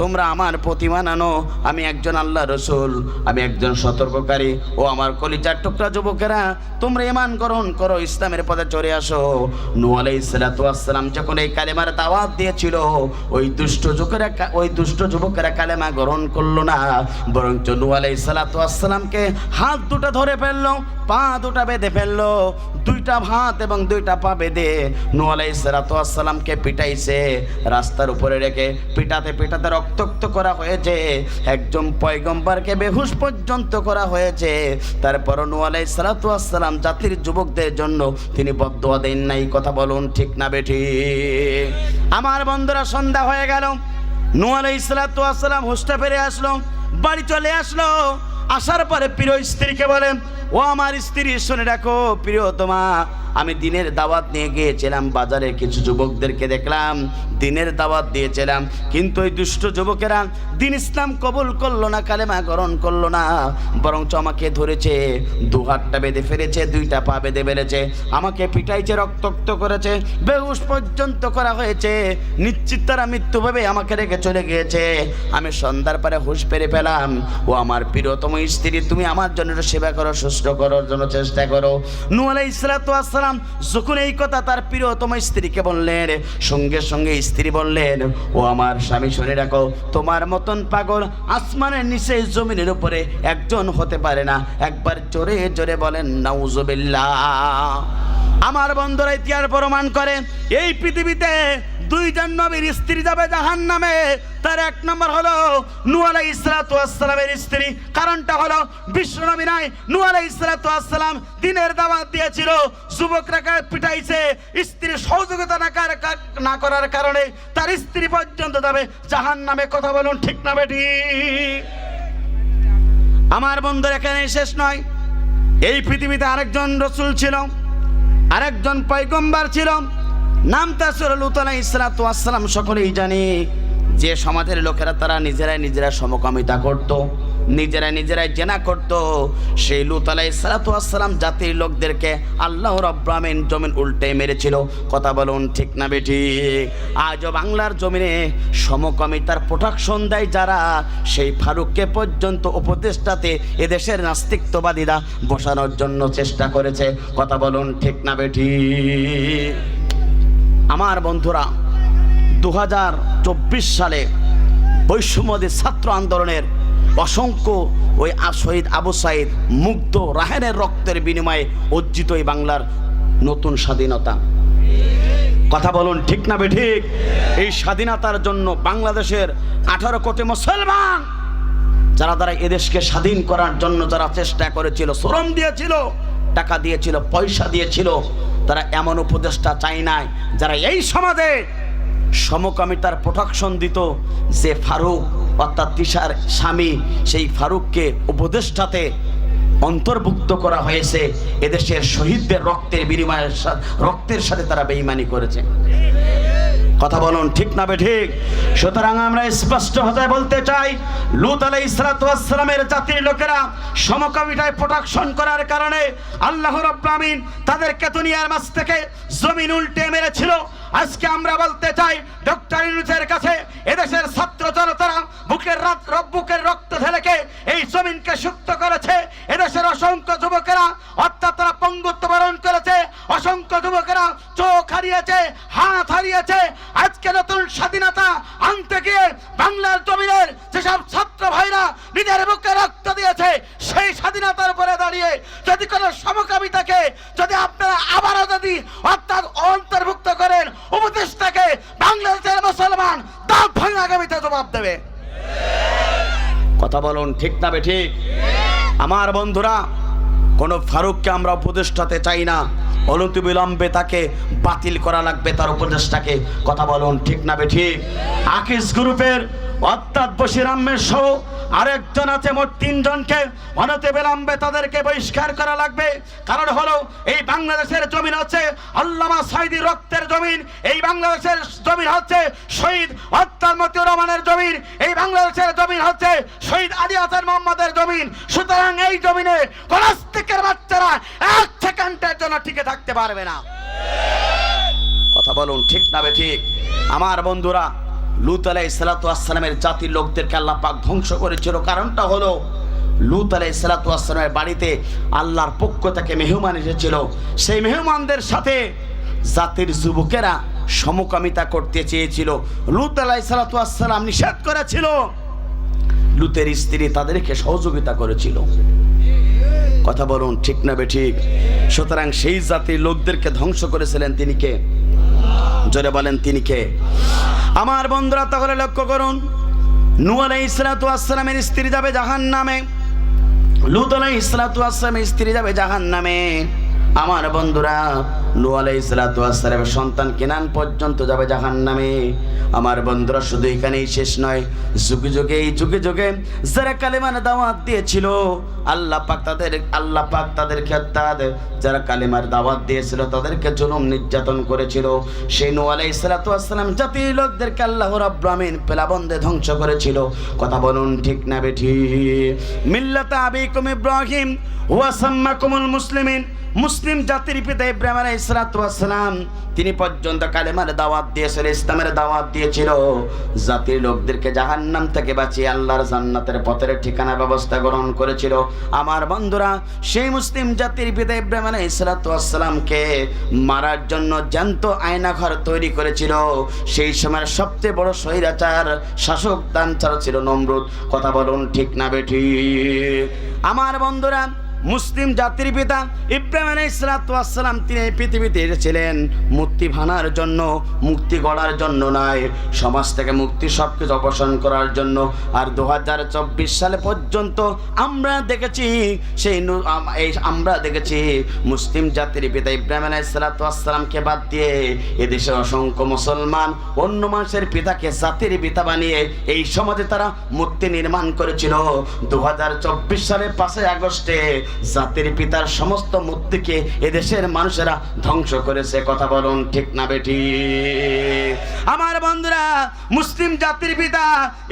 তোমরা আমার প্রতি মানানো, আমি একজন আল্লাহ রসুল, আমি একজন সতর্ককারী। ও আমার কলিজার টুকরা যুবকেরা, তোমরা ঈমান গ্রহণ করো, ইসলামের পথে চলে আসো। নূহ আলাইহিস সালাতু ওয়াস সালাম যখন এই কালেমার দাওয়াত দিয়েছিল, ওই দুষ্ট যুবকেরা কালেমা গ্রহণ করলো না, বরঞ্চ নূহ আলাইহিস সালাতু ওয়াস সালামকে হাত দুটো ধরে ফেললো, পা দুটা বেঁধে ফেললো, 2টা হাত এবং 2টা পা বেঁধে নূহ আলাইহিস সালাতু ওয়াস সালামকে পিটাইছে। রাস্তার উপরে রেখে পিটাতে পিটাতে রক্তাক্ত করা হয়েছে, একজন পয়গম্বরকে বেহুশ পর্যন্ত করা হয়েছে। তারপর নূহ আলাইহিস সালাতু ওয়াস সালাম জাতির যুবকদের জন্য তিনি বদদুয়া দেন নাই। কথা বলুন ঠিক না বেঠি? আমার বন্ধুরা, সন্ধ্যা হয়ে গেল, নূহ আলাইহিস সালাতু ওয়াস সালাম হুঁশটা ফিরে আসলো, বাড়ি চলে আসলো। আসার পরে প্রিয় স্ত্রীকে বলেন, ও আমার স্ত্রী, শুনে রাখো প্রিয়তমা, আমি দিনের দাওয়াত নিয়ে গিয়েছিলাম বাজারে, কিছু যুবকদেরকে দেখলাম দিনের দাওয়াত দিয়েছিলাম, কিন্তু ওই দুষ্ট যুবকেরা দিন ইসলাম কবুল করলো না, কালেমা গ্রহণ করলো না, বরঞ্চ আমাকে ধরেছে, 2 হাতটা বেঁধে ফেলেছে, 2টা পা বেঁধে ফেলেছে, আমাকে পিটাইছে, রক্তাক্ত করেছে, বেহুশ পর্যন্ত করা হয়েছে। নিশ্চিত তারা মৃত্যুভাবে আমাকে রেখে চলে গিয়েছে। আমি সন্ধ্যার পরে হুঁশ ফিরে পেলাম। ও আমার প্রিয়তম স্ত্রী, তুমি আমার জন্য সেবা করো, সুস্থ করার জন্য চেষ্টা করো। নূহ আলাইহিস সালাতু ওয়াস সালাম আলাইহিসসালাম যখন এই কথা তার প্রিয়তম স্ত্রীকে বললেন, সঙ্গে সঙ্গে স্ত্রী বললেন, ও আমার স্বামী শুনে রাখো, তোমার মতন পাগল আসমানের নিচে জমিনের উপরে একজন হতে পারে না। একবার জোরে জোরে বলেন নাউজুবিল্লাহ। আমার বন্ধুরা ইতিহাস প্রমাণ করে এই পৃথিবীতে দুইজন নবীর স্ত্রী যাবে জাহান্নামে। তার এক নম্বর হলো নূহ আলাইহিস সালাতু ওয়াস সালামের স্ত্রী। কারণটা হলো বিশ্ব নবী নাই, নূহ আলাইহিস সালাতু ওয়াস সালাম দিনের দাওয়াত দিয়েছিল, যুবকরাকে পিটাইছে, স্ত্রী সহযোগিতা না করার কারণে তার স্ত্রী পর্যন্ত যাবে জাহান্নামে। কথা বলুন ঠিক না বেঠিক? আমার বন্ধুরা এখানে শেষ নয়, এই পৃথিবীতে আরেকজন রাসূল ছিল, আরেকজন পয়গম্বর ছিল, নাম তার ছিল লূত আলাইহিস সালাতু ওয়াস সালাম। সকলেই জানি যে সমাজের লোকেরা তারা নিজেরা সমকামিতা করত, নিজেরাই জেনা করত। সেই লূত আলাইহিস সালাতু ওয়াস সালাম জাতির লোকদেরকে আল্লাহ রাব্বুল আলামিন জমিন উল্টে মেরেছিল। কথা বলুন ঠিক না বেঠিক? আজও বাংলার জমিনে সমকামিতার প্রোটেকশন দেয় যারা, সেই ফারুককে পর্যন্ত উপদেষ্টাতে এদেশের নাস্তিকতাবাদীরা বসানোর জন্য চেষ্টা করেছে। কথা বলুন ঠিক না বেঠিক? আমার বন্ধুরা 2024 সালে বৈষম্যবাদী ছাত্র আন্দোলনের অসংখ্য ওই শহীদ আবু সাইদ মুগ্ধ রাহেনের রক্তের বিনিময়ে অর্জিত এই বাংলার নতুন স্বাধীনতা। কথা বলুন ঠিক না বেঠিক? এই স্বাধীনতার জন্য বাংলাদেশের 18 কোটি মুসলমান যারা দ্বারা এদেশকে স্বাধীন করার জন্য যারা চেষ্টা করেছিল, শ্রম দিয়েছিল, টাকা দিয়েছিল, পয়সা দিয়েছিল, তারা এমন উপদেষ্টা চাই নাই যারা এই সমাজে সমকামিতার প্রোটেকশন দিত। যে ফারুক অর্থাৎ তিশার স্বামী, সেই ফারুককে উপদেষ্টাতে অন্তর্ভুক্ত করা হয়েছে। এদেশের শহীদদের রক্তের বিনিময়ে রক্তের সাথে তারা বেঈমানি করেছে। কথা বলুন ঠিক না বেঠিক? সুতরাং আমরা স্পষ্ট ভাষায় বলতে চাই, লূত আলাইহিস সালাতু ওয়াস সালামের জাতির লোকেরা সমকামিতায় প্রোটেকশন করার কারণে আল্লাহ রাব্বুল আমিন তাদেরকে দুনিয়ার মাঝ থেকে জমিন উল্টে মেরেছিল। আজকে আমরা বলতে চাই ডক্টর ইউনূসের কাছে এদেশের ছাত্র জনতারা বুকের রক্ত ঢেলেকে এই জমিনকে সুক্ত করেছে। এদেশের অসংখ্য যুবকেরা অর্থাৎ তারা পঙ্গুত্ব বরণ করেছে, অসংখ্য যুবকেরা চোখ হারিয়েছে, হাত হারিয়েছে। আজকে নতুন স্বাধীনতা আনতে গিয়ে বাংলার জমিনের যেসব ছাত্র ভাইরা নিজের বুকে রক্ত দিয়েছে, সেই স্বাধীনতার উপরে দাঁড়িয়ে যদি কোনো সমকামিতাকে যদি আপনারা আবারও যদি অর্থাৎ অন্তর্ভুক্ত করেন উপদেষ্টাকে, বাংলাদেশের মুসলমান দাঁত ভাঙা আগামীতে জবাব দেবে। কথা বলুন ঠিক না বেঠিক? আমার বন্ধুরা, কোন ফারুককে আমরা উপদেষ্টাতে চাই না, অনতিবিলম্বে তাকে বাতিল করা লাগবে, তার উপদেষ্টাকে। কথা বলুন ঠিক না বেঠিক? আকিস গ্রুপের অর্থাৎ বশির আহমেদ সহ আরেকজন আছে, মোট 3 জনকে অনতিবিলম্বে তাদেরকে বহিষ্কার করা লাগবে। কারণ হলো এই বাংলাদেশের জমিন হচ্ছে আল্লামা সাঈদীর রক্তের জমিন, এই বাংলাদেশের জমিন হচ্ছে শহীদ অর্থাৎ মতিউর রহমানের জমিন, এই বাংলাদেশের জমিন হচ্ছে শহীদ আলী হাসান মোহাম্মদের জমিন। সুতরাং এই জমিনে কোন নাস্তিকের বাচ্চারা 1 সেকেন্ডের জন্য টিকে থাকতে পারবে না। কথা বলুন ঠিক না বেঠিক? আমার বন্ধুরা, লূত আলাইহিস সালাতু ওয়াস সালামের জাতির লোকদেরকে আল্লাহ পাক ধ্বংস করেছিল। কারণটা হলো লূত আলাইহিস সালাতু ওয়াস সালামের বাড়িতে আল্লাহর পক্ষ থেকে মেহমান এসেছিল। সেই মেহমানদের সাথে জাতির যুবকেরা সমকামিতা করতে চেয়েছিল। লূত আলাইহিস সালাতু ওয়াস সালাম নিষেধ করেছিল, লূতের স্ত্রী তাদেরকে সহযোগিতা করেছিল। কথা বলুন ঠিক না বেঠিক? সুতরাং সেই জাতির লোকদেরকে ধ্বংস করেছিলেন তিনি কে? জোরে বলেন তিনি কে? আমার বন্ধুরা, তাহলে লক্ষ্য করুন, নূহ আলাইহিস সালাতু ওয়াস সালামের স্ত্রী যাবে জাহান্নামে, লূত আলাইহিস সালাতু ওয়াস সালামের স্ত্রী যাবে জাহান্নামে। আমার বন্ধুরা, নূহ আলাইহিস সালাতু ওয়াস সালামের সন্তান কেনান পর্যন্ত যাবে জাহান্নামে। আমার বন্ধুরা, শুধু এখানেই শেষ নয়, যুগে যুগে যারা কালেমার দাওয়াত দিয়েছিল, আল্লাহ পাক তাদেরকে অর্থাৎ যারা কালেমার দাওয়াত দিয়েছিল তাদেরকে জুলুম নির্যাতন করেছিল। সেই নূহ আলাইহিস সালাতু ওয়াস সালাম জাতির লোকদেরকে আল্লাহ রাব্বুল আমিন প্লাবন্দে ধ্বংস করেছিল। কথা বলুন ঠিক না বেঠিক? মিল্লাতা আবিকুম ইব্রাহিম ওয়া সাম্মাকুমুল মুসলিমিন, মুসলিম জাতির পিতা ইব্রাহিম আলাইহিস আলাইহিসসালাতু ওয়াসসালাম তিনি পর্যন্ত কালেমার দাওয়াত দিয়েছিল, ইসলামের দাওয়াত দিয়েছিল, জাতির লোকদেরকে জাহান্নাম থেকে বাঁচিয়ে আল্লাহর জান্নাতের পথের ঠিকানা ব্যবস্থা গ্রহণ করেছিল। আমার বন্ধুরা, সেই মুসলিম জাতির পিতা ইব্রাহিম আলাইহিসসালাতু ওয়াসসালামকে মারার জন্য জ্যান্ত আয়নাঘর তৈরি করেছিল। সেই সময়ের সবচেয়ে বড় স্বৈরাচার শাসক দানচার ছিল নমরুদ। কথা বলুন ঠিক না বেঠিক? আমার বন্ধুরা, মুসলিম জাতির পিতা ইব্রাহিম আলাইহিসসালাতু ওয়াসসালাম তিনি এই পৃথিবীতে এসেছিলেন মুক্তি ভাঙার জন্য, মুক্তি গড়ার জন্য নয়, সমাজ থেকে মুক্তি সবকিছু অপসারণ করার জন্য। আর 2024 সালে পর্যন্ত আমরা দেখেছি আমরা দেখেছি মুসলিম জাতির পিতা ইব্রাহিম আলাইহিসসালাতু ওয়াসসালামকে বাদ দিয়ে এদেশের অসংখ্য মুসলমান অন্য মানুষের পিতাকে জাতির পিতা বানিয়ে এই সমাজে তারা মূর্তি নির্মাণ করেছিল। 2024 সালের 5 আগস্টে জাতির পিতার সমস্ত মূর্তিকে এদেশের মানুষেরা ধ্বংস করেছে। কথা বলুন ঠিক না বেঠিক? আমার বন্ধুরা, মুসলিম জাতির পিতা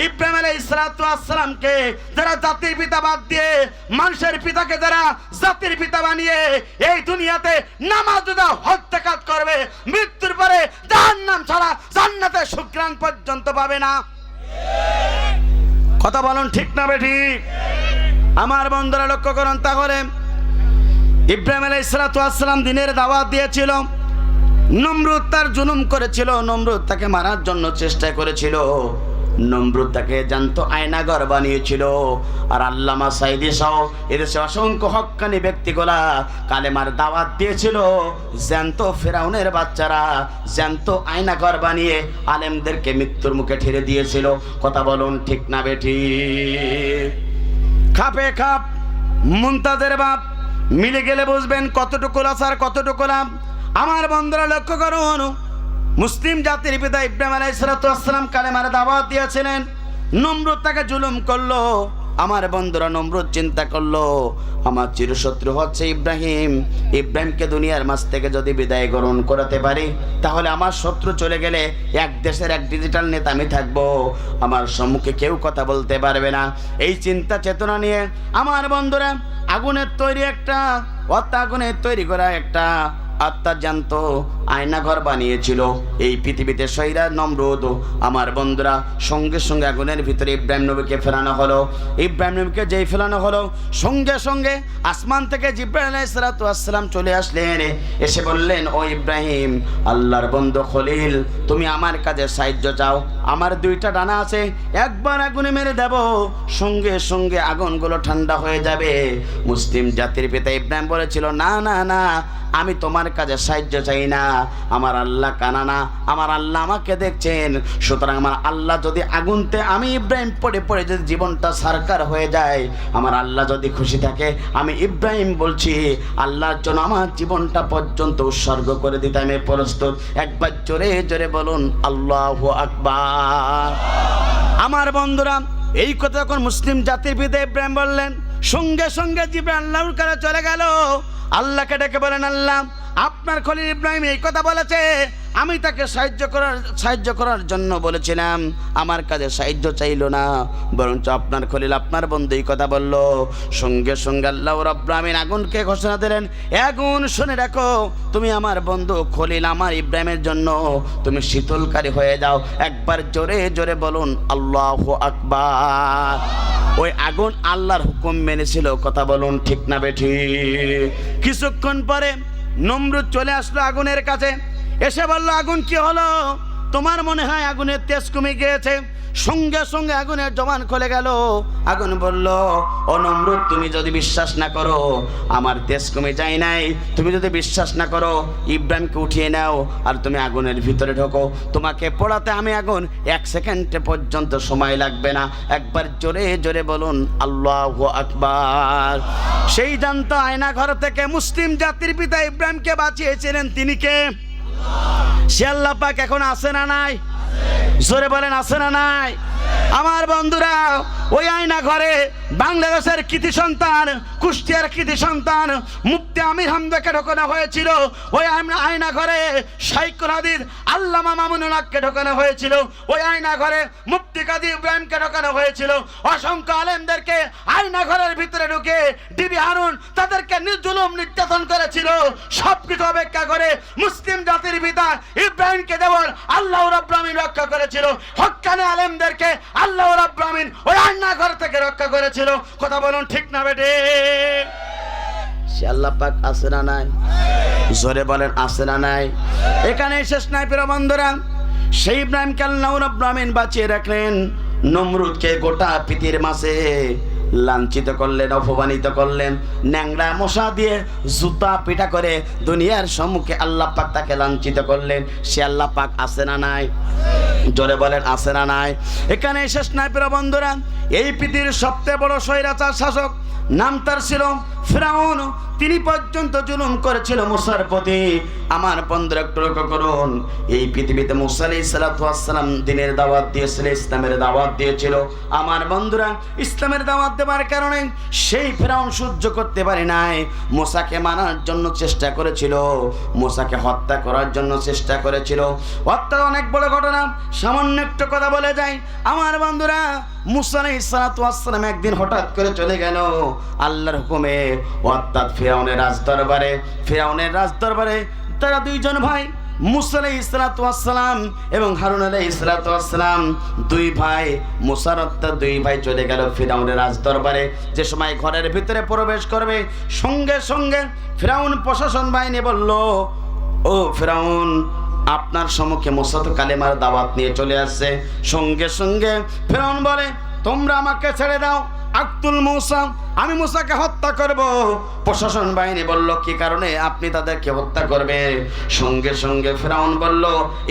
ইব্রাহিম আলাইহিসসালাতু ওয়াসসালামকে যারা জাতির পিতা বাদ দিয়ে মানুষের পিতাকে যারা জাতির পিতা বানিয়ে এই দুনিয়াতে নামাজ রোজা হজ যাকাত করবে, মৃত্যুর পরে জাহান্নাম ছাড়া জান্নাতের সুঘ্রাণ পর্যন্ত পাবে না। কথা বলুন ঠিক না বেঠিক? আমার বন্ধুরা লক্ষ্য করুন, তাহলে ইব্রাহিম আলাইহিসসালাতু ওয়াসসালাম দিনের দাওয়াত দিয়েছিল, নমরুদ তার জুলুম করেছিল, নমরুদ তাকে মারার জন্য চেষ্টা করেছিল, নমরুদ তাকে জ্যান্ত আয়নাঘর বানিয়েছিল। আর আল্লামা সাঈদী সহ এদেশে অসংখ্য হক্কানি ব্যক্তিগুলা কালেমার দাওয়াত দিয়েছিল, জ্যান্ত ফেরাউনের বাচ্চারা জ্যান্ত আয়নাঘর বানিয়ে আলেমদেরকে মৃত্যুর মুখে ঠেলে দিয়েছিল। কথা বলুন ঠিক না বেঠিক? খাপে খাপ মুনতাজের বাপ মিলে গেলে বুঝবেন কতটুকু লাসার কতটুকু লাভ। আমার বন্ধুরা লক্ষ্য করুন, মুসলিম জাতির পিতা ইব্রাহিম আলাইহিসসালাতু ওয়াসসালাম কালেমার দাওয়াত দিয়েছিলেন, নমরুদ তাকে জুলুম করলো। আমার বন্ধুরা, নমরুদ চিন্তা করলো আমার চিরশত্রু হচ্ছে ইব্রাহিম, ইব্রাহিমকে দুনিয়ার মাঝ থেকে যদি বিদায় গ্রহণ করাতে পারি তাহলে আমার শত্রু চলে গেলে এক দেশের এক ডিজিটাল নেতা আমি থাকবো, আমার সম্মুখে কেউ কথা বলতে পারবে না। এই চিন্তা চেতনা নিয়ে আমার বন্ধুরা আগুনের তৈরি করা একটা আত্মাজান্ত আয়নাঘর বানিয়েছিল এই পৃথিবীতে সৈরা নমরুদ। আমার বন্ধুরা, সঙ্গে সঙ্গে আগুনের ভিতরে ইব্রাহিম নবীকে ফেলানো হলো। ইব্রাহিম নবীকে যেই ফেলানো হলো, সঙ্গে সঙ্গে আসমান থেকে জিবরাইল আলাইহিসসালাতু ওয়াসসালাম চলে আসলেন, এসে বললেন, ও ইব্রাহিম, আল্লাহর বন্ধু খলিল, তুমি আমার কাছে সাহায্য চাও, আমার 2টা ডানা আছে, একবার আগুনে মেরে দেব, সঙ্গে সঙ্গে আগুনগুলো ঠান্ডা হয়ে যাবে। মুসলিম জাতির পিতা ইব্রাহিম বলেছিল, না না না, আমি তোমার কাছে সাহায্য চাই না, আমার আল্লাহ কানা না, আমার আল্লাহ আমাকে দেখছেন, সুতরাং আমার আল্লাহ যদি আগুনতে আমি ইব্রাহিম পড়ে পড়ে যদি জীবনটা সারকার হয়ে যায়, আমার আল্লাহ যদি খুশি থাকে, আমি ইব্রাহিম বলছি আল্লাহর জন্য আমার জীবনটা পর্যন্ত উৎসর্গ করে দিতে আমি প্রস্তুত। একবার জোরে জোরে বলুন আল্লাহু আকবার। আমার বন্ধুরা, এই কথা যখন মুসলিম জাতির পিতা ইব্রাহিম বললেন, সঙ্গে সঙ্গে জিবরাইল আল্লাহর কাছে চলে গেল, আল্লাহকে ডেকে বলেন, আল্লাহ, আপনার খলিল ইব্রাহিম এই কথা বলেছে, আমি তাকে সাহায্য করার জন্য বলেছিলাম, আমার কাছে সাহায্য চাইলো না, বরঞ্চ আপনার খলিল আপনার বন্ধু এই কথা বলল। সঙ্গে সঙ্গে আল্লাহ রাব্বুল আমিন আগুনকে ঘোষণা দিলেন, আগুন শুনে রাখো, তুমি আমার বন্ধু খলিল আমার ইব্রাহিমের জন্য তুমি শীতলকারী হয়ে যাও। একবার জোরে জোরে বলুন আল্লাহু আকবার। ওই আগুন আল্লাহর হুকুম মেনেছিল। কথা বলুন ঠিক না বেঠিক? কিছুক্ষণ পরে নমরুদ চলে আসলো আগুনের কাছে, এসে বলল, আগুন কি হলো? তোমার মনে হয় আগুনের তেজ কমে গিয়েছে? সঙ্গে সঙ্গে আগুনের জবান খুলে গেল। আগুন বলল, ও নমরুদ, তুমি যদি বিশ্বাস না করো আমার তেজ কমে যায় নাই, তুমি যদি বিশ্বাস না করো ইব্রাহিমকে উঠিয়ে নাও আর তুমি আগুনের ভিতরে ঢোকো, তোমাকে পোড়াতে আমি আগুন 1 সেকেন্ড পর্যন্ত সময় লাগবে না। একবার জোরে জোরে বলুন আল্লাহু আকবার। সেই জান্ত আয়নাঘর থেকে মুসলিম জাতির পিতা ইব্রাহিমকে বাঁচিয়েছিলেন তিনি কে? সে আল্লাহ পাক এখন আছে না নাই? জোরে বলেন আছে না নাই? আমার বন্ধুরা, ওই আয়না ঘরে বাংলাদেশের কৃতি সন্তান, কুষ্টিয়ার কৃতি সন্তান মুফতি আমির হামজাকে ঢোকানো হয়েছিল। ওই আয়না ঘরে শাইখুল হাদিস আল্লামা মামুনুল হককে ঢোকানো হয়েছিল। ওই আয়না ঘরে মুফতি কাজী ইব্রাহিমকে ঢোকানো হয়েছিল। অসংখ্য আলেমদেরকে আয়না ঘরের ভিতরে ঢুকে ডিবি হারুন তাদেরকে নির্জুলুম নির্যাতন করেছিল। সবকিছু অপেক্ষা করে মুসলিম জাতির পিতা ইব্রাহিমকে দেওয়ার আল্লাহ রাব্বুল আমিন রক্ষা করেছিল। হক্কানি আলেমদেরকে আল্লাহ রাব্বুল আমিন ওই আয়না ঘর থেকে রক্ষা করেছিল। কথা বলুন ঠিক না বেটে? সে আল্লাহ পাক আছে না নাই? জোরে বলেন আছে না নাই? এখানে শেষ নাই প্রিয় বন্ধুরা। সেই ইব্রাহিমকে আল্লাহ রাব্বুল আমিন বাঁচিয়ে রাখলেন। নমরুদকে গোটা পৃথিবীর মাঝে লাঞ্ছিত করলেন, অপমানিত করলেন, ন্যাংরা মশা দিয়ে জুতা পিটা করে দুনিয়ার সম্মুখে আল্লাহ পাক তাকে লাঞ্ছিত করলেন। সে আল্লাহ পাক আছে না নাই? জোরে বলেন আছে না নাই? এখানে শেষ নাই প্রিয় বন্ধুরা। এই পৃথিবীর সবচেয়ে বড় স্বৈরাচার শাসক, নাম তার ছিল ফিরাউন। তিনি পর্যন্ত জুলুম করেছিল মুসার প্রতি। আমার বন্ধুরা একটু লক্ষ্য করুন, এই পৃথিবীতে মুসা আলাইহিস সালাতু ওয়াস সালাম দিনের দাওয়াত দিয়েছিল, ইসলামের দাওয়াত দিয়েছিল। আমার বন্ধুরা, ইসলামের দাওয়াত দেওয়ার কারণে সেই ফিরাউন সহ্য করতে পারে নাই। মুসাকে মারার জন্য চেষ্টা করেছিল, মুসাকে হত্যা করার জন্য চেষ্টা করেছিল। হত্যা অনেক বড় ঘটনা, সামান্য একটু কথা বলে যায়। আমার বন্ধুরা, মুসা আলাইহিস সালাতু ওয়াস সালাম একদিন হঠাৎ করে চলে গেল আল্লাহর হুকুমে, অর্থাৎ ফিরাউনের রাজদরবারে। ফিরাউনের রাজদরবারে তারা দুইজন ভাই, মুসা আলাইহিস সালাতু ওয়াস সালাম এবং হারুন আলাইহিস সালাতু ওয়াস সালাম, দুই ভাই, মুসার অর্থাৎ দুই ভাই চলে গেল ফিরাউনের রাজদরবারে। যে সময় ঘরের ভিতরে প্রবেশ করবে, সঙ্গে সঙ্গে ফিরাউন প্রশাসন বাহিনী বলল, ও ফিরাউন, আপনার সম্মুখে মুসা তো কালেমার দাওয়াত নিয়ে চলে আসছে। সঙ্গে সঙ্গে ফিরাউন বলে, তোমরা আমাকে ছেড়ে দাও, আক্তুল মুসা, আমি মুসাকে হত্যা করব। প্রশাসন বাহিনী বলল, কি কারণে আপনি তাদেরকে হত্যা করবে? সঙ্গে সঙ্গে ফিরাউন বলল,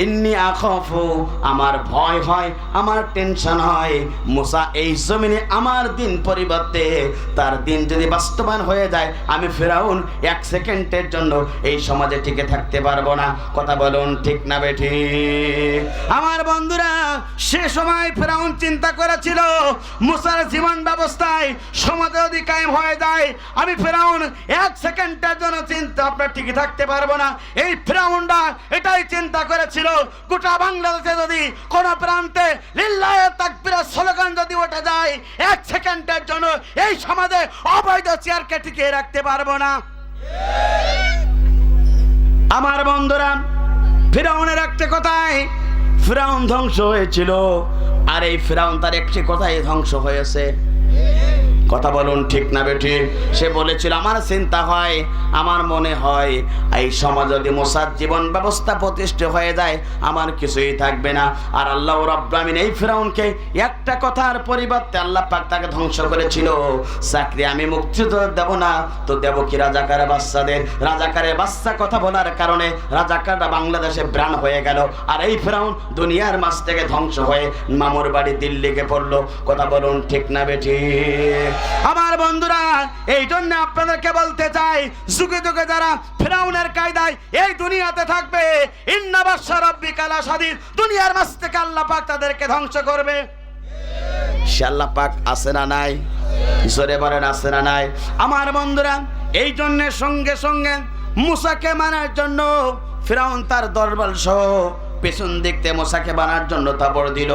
ইন্নী আখাফু, আমার ভয় হয়, আমার টেনশন হয়, মুসা এই জমিনে আমার দিন পরিবর্তে তার দিন যদি বাস্তবায়ন হয়ে যায়, আমি ফিরাউন এক সেকেন্ডের জন্য এই সমাজে টিকে থাকতে পারবো না। কথা বলুন ঠিক না বেঠিক? আমার বন্ধুরা, সে সময় ফিরাউন চিন্তা করেছিল, মুসার জীবন ব্যবস্থায় সমাজে যদি কায়েম হয়ে যায়, আমি ফিরাউন এক সেকেন্ডের জন্য চিন্তা আপনার টিকে থাকতে পারবো না। এই ফিরাউনটা এটাই চিন্তা করেছিল, গোটা বাংলাদেশে যদি কোন প্রান্তে লিল্লাহে তাকবীর স্লোগান যদি ওঠা যায়, এক সেকেন্ডের জন্য এই সমাজে অবৈধ চেয়ারকে টিকিয়ে রাখতে পারবো না। আমার বন্ধুরা, ফিরাউনের একটা কথায় ফিরাউন ধ্বংস হয়েছিল, আর এই ফিরাউন তার একটি কথায় ধ্বংস হয়েছে। কথা বলুন ঠিক না বেঠিক? সে বলেছিল, আমার চিন্তা হয়, আমার মনে হয় এই সমাজ যদি মুসার জীবন ব্যবস্থা প্রতিষ্ঠা হয়ে যায়, আমার কিছুই থাকবে না। আর আল্লাহ রাব্বুল আমিন এই ফিরাউনকে একটা কথার পরিবর্তে আল্লাহ পাক তাকে ধ্বংস করেছিল। চাকরি আমি মুক্তি দেব না, তো দেব কি রাজাকারের বাচ্চাদের? রাজাকারের বাচ্চা কথা বলার কারণে রাজাকাররা বাংলাদেশে ব্রান হয়ে গেল, আর এই ফিরাউন দুনিয়ার মাঝ থেকে ধ্বংস হয়ে মামুর বাড়ি দিল্লিকে পড়লো। কথা বলুন ঠিক না বেঠিক? আমার বন্ধুরা, এই জন্য আপনাদেরকে বলতে চাই, যুগে যুগে যারা ফিরাউনের কায়দায় এই দুনিয়াতে থাকবে, ইন্না বাশশা রাব্বিকা লাশাদীদ, দুনিয়ার মাঝ থেকে আল্লাহ পাক তাদেরকে ধ্বংস করবে। সে আল্লাহ পাক আছে না নাই? জোরে বলেন আছে না নাই? আমার বন্ধুরা, এই জন্য সঙ্গে সঙ্গে মুসাকে মারার জন্য ফিরাউন তার দরবার সহ পেছন দেখতে মুসাকে বানার জন্য তাবড় দিল।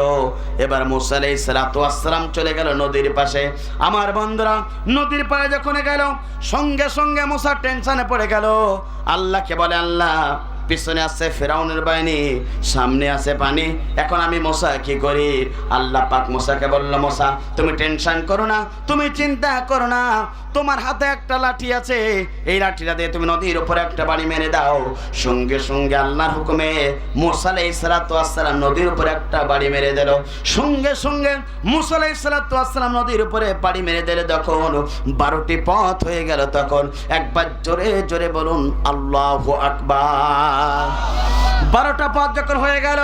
এবার মুসা আলাইহিস সালাতু ওয়াস সালাম চলে গেল নদীর পাশে। আমার বন্ধুরা, নদীর পাড়ে যখন গেল, সঙ্গে সঙ্গে মুসা টেনশনে পড়ে গেল। আল্লাহকে বলে, আল্লাহ, পিছনে আছে ফিরাউনের বাহিনী, সামনে আছে পানি, এখন আমি মুসা কি করি? আল্লাহ পাক মুসাকে বলল, মুসা, তুমি টেনশন করো না, তুমি চিন্তা করো না, তোমার হাতে একটা লাঠি আছে, এই লাঠিটা দিয়ে তুমি নদীর উপরে একটা বাড়ি মেরে দাও। সঙ্গে সঙ্গে আল্লাহর হুকুমে মুসা আলাইহিস সালাতু ওয়াস সালাম নদীর উপরে একটা বাড়ি মেরে দিল। সঙ্গে সঙ্গে মুসা আলাইহিস সালাতু ওয়াস সালাম নদীর উপরে বাড়ি মেরে দিলে তখন 12টি পথ হয়ে গেল। তখন একবার জোরে জোরে বলুন আল্লাহু আকবার। 12টা পথ যখন হয়ে গেল,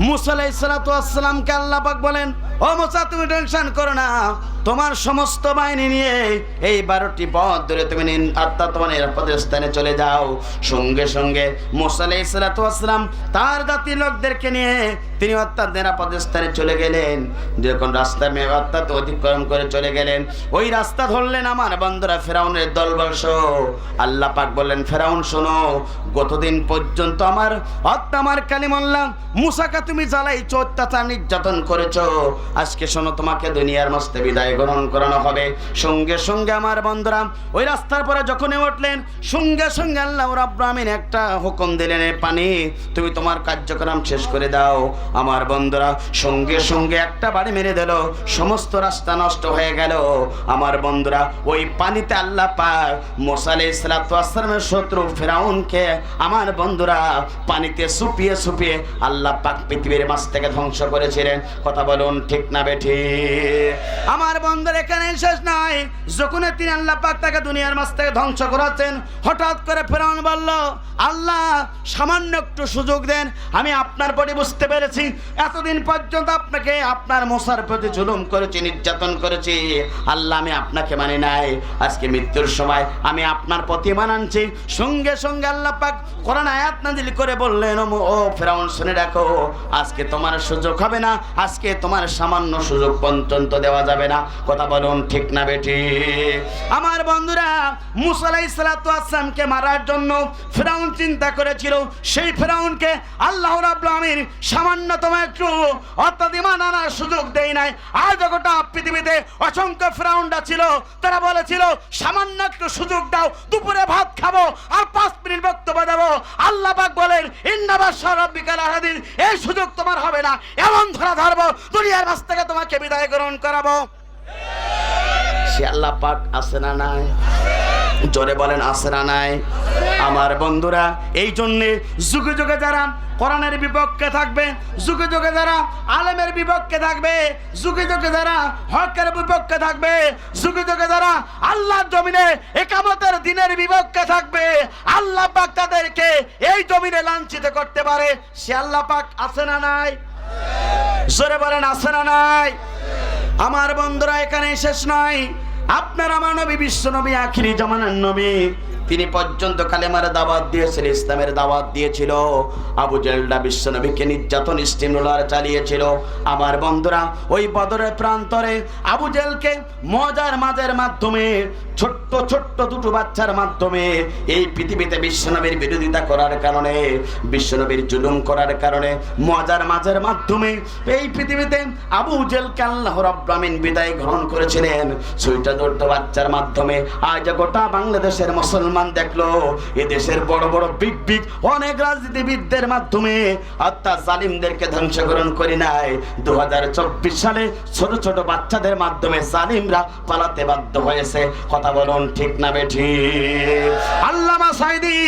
মুসা আলাইহিস সালাতু ওয়াস সালামকে আল্লাহ পাক বলেন, ও মুসা তুমি টেনশন করো না, তোমার সমস্ত বাহিনী নিয়ে এই 12টি পথ ধরে তুমি তোমার নিরাপদ স্থানে চলে যাও। সঙ্গে সঙ্গে মুসা আলাইহিস সালাতু ওয়াস সালাম তার জাতির লোকদেরকে নিয়ে তিনি অর্থাৎ নিরাপদ স্থানে চলে গেলেন। যখন রাস্তা অর্থাৎ অতিক্রম করে চলে গেলেন, ওই রাস্তা ধরলেন আমার বন্ধুরা ফেরাউনের দলবল সহ। আল্লাহ পাক বললেন, ফেরাউন শোনো, গতদিন পর্যন্ত আমার কালিমুল্লাহ মুসাকে তুমি জ্বালাইছো, অত্যাচার নির্যাতন করেছো। আজকে শোনো, তোমাকে দুনিয়ার মস্তে বিদায় গ্রহণ করানো হবে। সঙ্গে সঙ্গে আমার বন্ধুরা ওই রাস্তার পরে যখনই উঠলেন, সঙ্গে সঙ্গে আল্লাহ রাব্বুল আমিন একটা হুকুম দিলেন, পানি তুমি তোমার কার্যক্রম শেষ করে দাও। আমার বন্ধুরা সঙ্গে সঙ্গে একটা বাড়ি মেরে দিল, সমস্ত রাস্তা নষ্ট হয়ে গেল। আমার বন্ধুরা ওই পানিতে আল্লাহ পাক মুসা আলাইহিস সালাতু ওয়াস সালামের শত্রু ফেরাউনকে আমার বন্ধুরা পানিতে সুপিয়ে সুপিয়ে আল্লাহ পাক পৃথিবীর মাছ থেকে ধ্বংস করেছিলেন। কথা বলুন ঠিক না বেঠিক? আমার বন্ধুরা এখানে শেষ নাই, যখন তিনি আল্লাহ পাক তাকে দুনিয়ার মাছ থেকে ধ্বংস করাচ্ছেন, হঠাৎ করে ফেরাউন বলল, আল্লাহ সামান্য একটু সুযোগ দেন, আমি আপনার প্রতি বুঝতে পেরেছি এতদিন পর্যন্ত আপনাকে আপনার মুসার প্রতি জুলুম করেছি, নির্যাতন করেছি। আল্লাহ আমি আপনাকে মানি নাই, আজকে মৃত্যুর সময় আমি আপনার প্রতি মানাচ্ছি। সঙ্গে সঙ্গে আল্লাহ পাক কোরআন আয়াত নাযিল করে বললেন, ও ফেরাউন শুনে রাখো, আজকে তোমার সুযোগ হবে না, আজকে তোমার সামান্য সুযোগ পর্যন্ত দেওয়া যাবে না। কথা বলুন ঠিক না বেঠিক? আমার বন্ধুরা মুসা আলাইহিস সালাতু ওয়াস সালামকে মারার জন্য ফেরাউন চিন্তা করেছিল, সেই ফেরাউনকে আল্লাহ রাব্বুল আমিন সামান্যতম একটু অর্থাৎ ঈমান আনার সুযোগ দেয় নাই। আর গোটা পৃথিবীতে অসংখ্য ফেরাউনরা ছিল, তারা বলেছিল সামান্য একটু সুযোগ দাও, দুপুরে ভাত খাবো আর 5 মিনিট বক্তব্য দেবো। আল্লাহ পাক বলেন, ইন্না বাশশা রাব্বিকা লাহাদিন, এই সুযোগ তোমার হবে না, এমন ধরা ধরবো দুনিয়ার মাছ থেকে তোমাকে বিদায় গ্রহণ করাবো। সে আল্লাহ পাক আছে না নাই? জোরে বলেন আছে না নাই? আমার বন্ধুরা এই জন্যে যুগে যুগে যারা কোরআনের বিপক্ষে থাকবে, যুগে যুগে যারা আলেমের বিপক্ষে থাকবে, যুগে যুগে যারা হকের বিপক্ষে থাকবে, যুগে যুগে যারা আল্লাহর জমিনে ইকামতের দিনের বিপক্ষে থাকবে, আল্লাহ পাক তাদেরকে এই জমিনে লাঞ্ছিত করতে পারে। সে আল্লাহ পাক আছে না নাই? জোরে বলেন আছে না নাই? আমার বন্ধুরা এখানে শেষ নয়, আপনার আমার নবী বিশ্ব নবী আখিরি জামানার নবী, তিনি পর্যন্ত কালেমার দাওয়াত দিয়েছিল, ইসলামের দাওয়াত দিয়েছিল। আবু জেহেলরা বিশ্ব নবীকে নির্যাতন স্টিমুলার চালিয়েছিল। আমার বন্ধুরা ওই বদরের প্রান্তরে আবু জেহেলকে মজার মাঝের মাধ্যমে, ছোট্ট ছোট্ট দুটো বাচ্চার মাধ্যমে এই পৃথিবীতে বিশ্বনবীর বিরোধিতা করার কারণে, বিশ্বনবীর জুলুম করার কারণে মজার মাঝের মাধ্যমে এই পৃথিবীতে আবু জেহেলকে আল্লাহ রাব্বুল আমিন বিদায় গ্রহণ করেছিলেন। ছয়টা ছোট্ট বাচ্চার মাধ্যমে আজ গোটা বাংলাদেশের মুসলমান দেখলো এ দেশের বড় বড় বিগ বিগ অনেক রাজনীতিবিদদের মাধ্যমে অর্থাৎ জালিমদেরকে ধ্বংসকরণ করি নাই। 2024 সালে ছোট ছোট বাচ্চাদের মাধ্যমে জালিমরা পালাতে বাধ্য হয়েছে। কথা বলুন ঠিক না বেঠিক? আল্লামা সাঈদী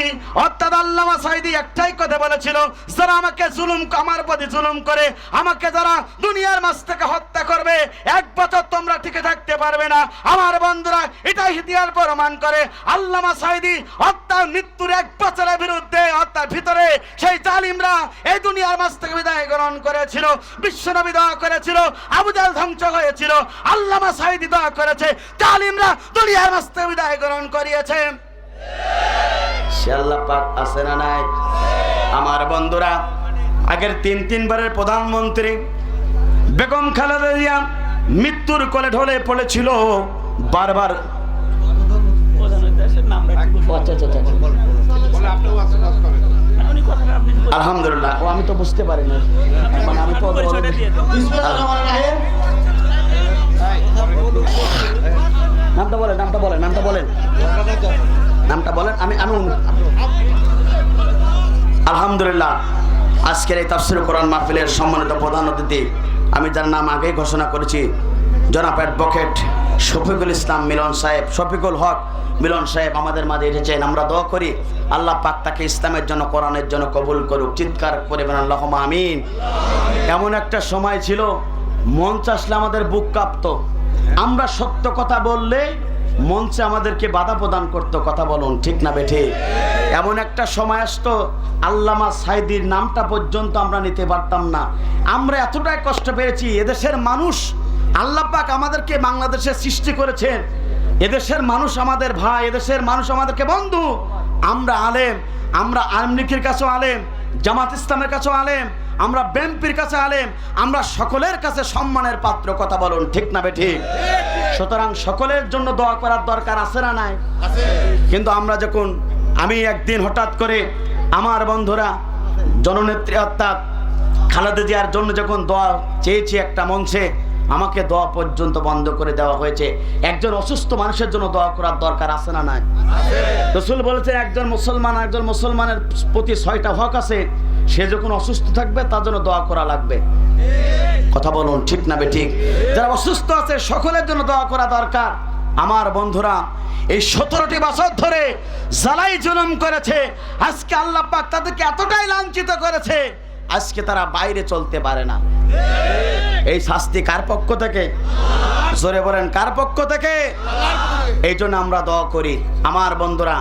অর্থাৎ আল্লামা সাঈদী একটাই কথা বলেছিল, যারা আমাকে জুলুম, আমার প্রতি জুলুম করে, আমাকে যারা দুনিয়ার মাঝ থেকে হত্যা করবে, 1 বছর তোমরা টিকে থাকতে পারবে না। আমার বন্ধুরা এটাই ইতিহাস প্রমাণ করে। আল্লামা সাঈদী অর্থাৎ মৃত্যুর 1 বছরের বিরুদ্ধে অর্থাৎ ভিতরে সেই জালিমরা এই দুনিয়ার মাঝ থেকে বিদায় গ্রহণ করেছিল। বিশ্বনবী দোয়া করেছিল, আবু জাহেল ধ্বংস হয়েছিল, আল্লামা সাঈদী দোয়া করেছে, জালিমরা দুনিয়ার মাঝ থেকে বিদায় গ্রহণ করিয়েছে। সে আল্লাহ পাক আছে না নাই? আমার বন্ধুরা আগের 3 বারের প্রধানমন্ত্রী বেগম খালেদা জিয়া মৃত্যুর কোলে ঢলে পড়েছিল, বারবার আলহামদুলিল্লাহ। ও আমি তো বুঝতে পারি না, আমি তো নামটা বলেন, নামটা বলেন, নামটা বলেন, নামটা বলেন। আমি আলহামদুলিল্লাহ আজকের এই তাফসীর কোরআন মাহফিলের সম্মানিত প্রধান অতিথি, আমি যার নাম আগেই ঘোষণা করেছি, জনাব অ্যাডভোকেট শফিকুল ইসলাম মিলন সাহেব, শফিকুল হক মিলন সাহেব আমাদের মাঝে এসেছেন। আমরা দোয়া করি আল্লাহ পাক তাকে ইসলামের জন্য, কোরআনের জন্য কবুল করুক। চিৎকার করে বলেন আল্লাহুম্মা আমিন। এমন একটা সময় ছিল মঞ্চ আসলে আমাদের বুক কাঁপতো, আমরা সত্য কথা বললে মঞ্চে আমাদেরকে বাধা প্রদান করতো। কথা বলুন ঠিক না বেঠে? এমন একটা সময় আসতো আল্লামা সাঈদীর নামটা পর্যন্ত আমরা নিতে পারতাম না। আমরা এতটাই কষ্ট পেয়েছি। এদেশের মানুষ, আল্লাহ পাক আমাদেরকে বাংলাদেশে সৃষ্টি করেছেন, এদেশের মানুষ আমাদের ভাই, এদেশের মানুষ আমাদেরকে বন্ধু। আমরা আলেম, আমরা আওয়ামী লীগের কাছেও আলেম, জামাত ইসলামের কাছেও আলেম, আমরা বিএনপির কাছে আলেম, আমরা সকলের কাছে সম্মানের পাত্র। কথা বলুন ঠিক না বেঠিক? সুতরাং সকলের জন্য দোয়া করার দরকার আছে না নাই? কিন্তু আমরা যখন, আমি একদিন হঠাৎ করে আমার বন্ধুরা জননেত্রী অর্থাৎ খালেদা জিয়ার জন্য যখন দোয়া চেয়েছি একটা মঞ্চে, আমাকে দোয়া পর্যন্ত বন্ধ করে দেওয়া হয়েছে। একজন অসুস্থ মানুষের জন্য দোয়া করার দরকার আছে না নাই? রাসূল বলেছেন একজন মুসলমানের প্রতি 6টা হক আছে, সে যখন অসুস্থ থাকবে তার জন্য দোয়া করা লাগবে। কথা বলুন ঠিক না বেঠিক? যারা অসুস্থ আছে সকলের জন্য দোয়া করা দরকার। আমার বন্ধুরা এই 17টি বছর ধরে জালাই জুলুম করেছে, আজকে আল্লাহ পাক তাদেরকে এতটাই লাঞ্ছিত করেছে, আজকে তারা বাইরে চলতে পারে না। এই শাস্তি কার পক্ষ থেকে? জোরে বলেন কার পক্ষ থেকে? এই জন্য আমরা দোয়া করি। আমার বন্ধুরা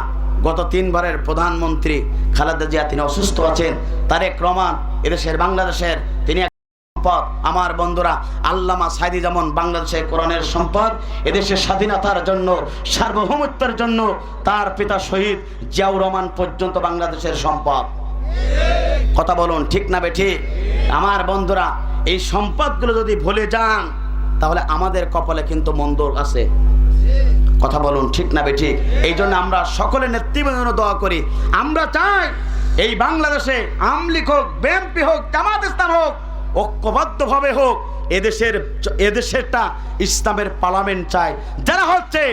গত 3 বারের প্রধানমন্ত্রী খালেদা জিয়া তিনি অসুস্থ আছেন। তারেক রহমান এদেশের বাংলাদেশের তিনি সম্পদ। আমার বন্ধুরা আল্লামা সাঈদী যেমন বাংলাদেশের কোরআনের সম্পদ, এদেশের স্বাধীনতার জন্য সার্বভৌমত্বের জন্য তার পিতা শহীদ জিয়াউর রহমান পর্যন্ত বাংলাদেশের সম্পদ। কথা বলুন ঠিক না বেঠি? আমার বন্ধুরা এই সম্পদগুলো যদি ভুলে যান তাহলে আমাদের কপালে কিন্তু মন্দ আছে। কথা বলুন ঠিক না বেঠিক? এই জন্য আমরা সকলে নেতৃবৃন্দ দোয়া করি। আমরা চাই এই বাংলাদেশে আওয়ামী লীগ হোক, বিএনপি হোক, জামাত ইসলাম হোক, ঐক্যবদ্ধভাবে হোক, এদেশেরটা ইসলামের পার্লামেন্ট চাই। যারা হচ্ছে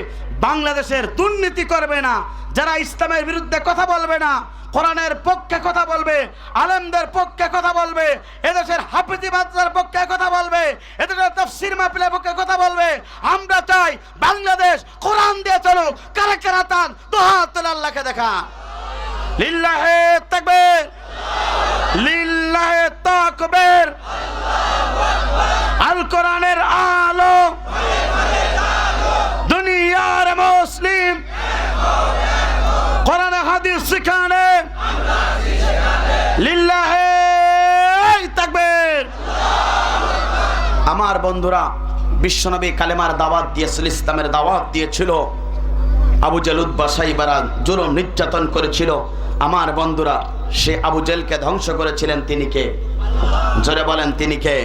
বাংলাদেশের দুর্নীতি করবে না, যারা ইসলামের বিরুদ্ধে কথা বলবে না, কোরআনের পক্ষে কথা বলবে, আলেমদের পক্ষে কথা বলবে, এদেশের হাফেজি মাদ্রাসার পক্ষে কথা বলবে, এদেশের তাফসীর মাহফিলের পক্ষে কথা বলবে। আমরা চাই বাংলাদেশ কোরআন দিয়ে চলুক। কারা কারা তান দুহাত তুলে আল্লাহকে দেখা। লিল্লাহে তাকবীর, লিল্লাহে তাকবীর। আল কোরআনের আলো দুনিয়ার মুসলিম কোরআন হাদিস শিখানে লিল্লাহে তাকবীর। আমার বন্ধুরা বিশ্বনবী কালেমার দাওয়াত দিয়েছিল, ইসলামের দাওয়াত দিয়েছিল। আবু জেল উতবা সাইবারা জুলুম নির্যাতন করেছিল। আমার বন্ধুরা সে আবু জেলকে ধ্বংস করেছিলেন তিনি কে? জোরে বলেন তিনি কে?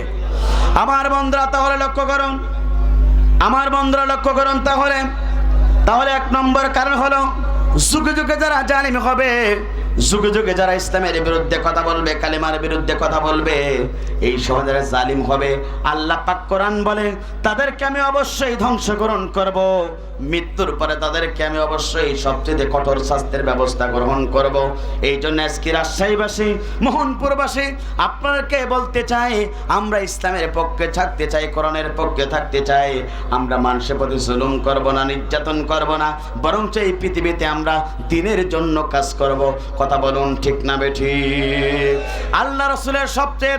আমার বন্ধুরা তাহলে লক্ষ্য করুন, আমার বন্ধুরা লক্ষ্য করুন, তাহলে 1 নম্বর কারণ হলো যুগে যুগে যারা জালিম হবে, যুগে যুগে যারা ইসলামের বিরুদ্ধে কথা বলবে, কালেমার বিরুদ্ধে কথা বলবে, এই সমাজের জালিম হবে। আল্লাহ পাক কোরআন বলে তাদেরকে আমি অবশ্যই ধ্বংসকরণ করব, মৃত্যুর পরে তাদেরকে আমি অবশ্যই সবচেয়ে কঠোর শাস্তির ব্যবস্থা গ্রহণ করব। এই জন্য আজকে রাজশাহীবাসী, মোহনপুরবাসী আপনাদেরকে বলতে চাই, আমরা ইসলামের পক্ষে থাকতে চাই, কোরআনের পক্ষে থাকতে চাই। আমরা মানুষের প্রতি জুলুম করব না, নির্যাতন করব না, বরং এই পৃথিবীতে আমরা দ্বীনের জন্য কাজ করব। কথা বলুন ঠিক না বেঠি? আল্লাহ রাসূলের সবচেয়ে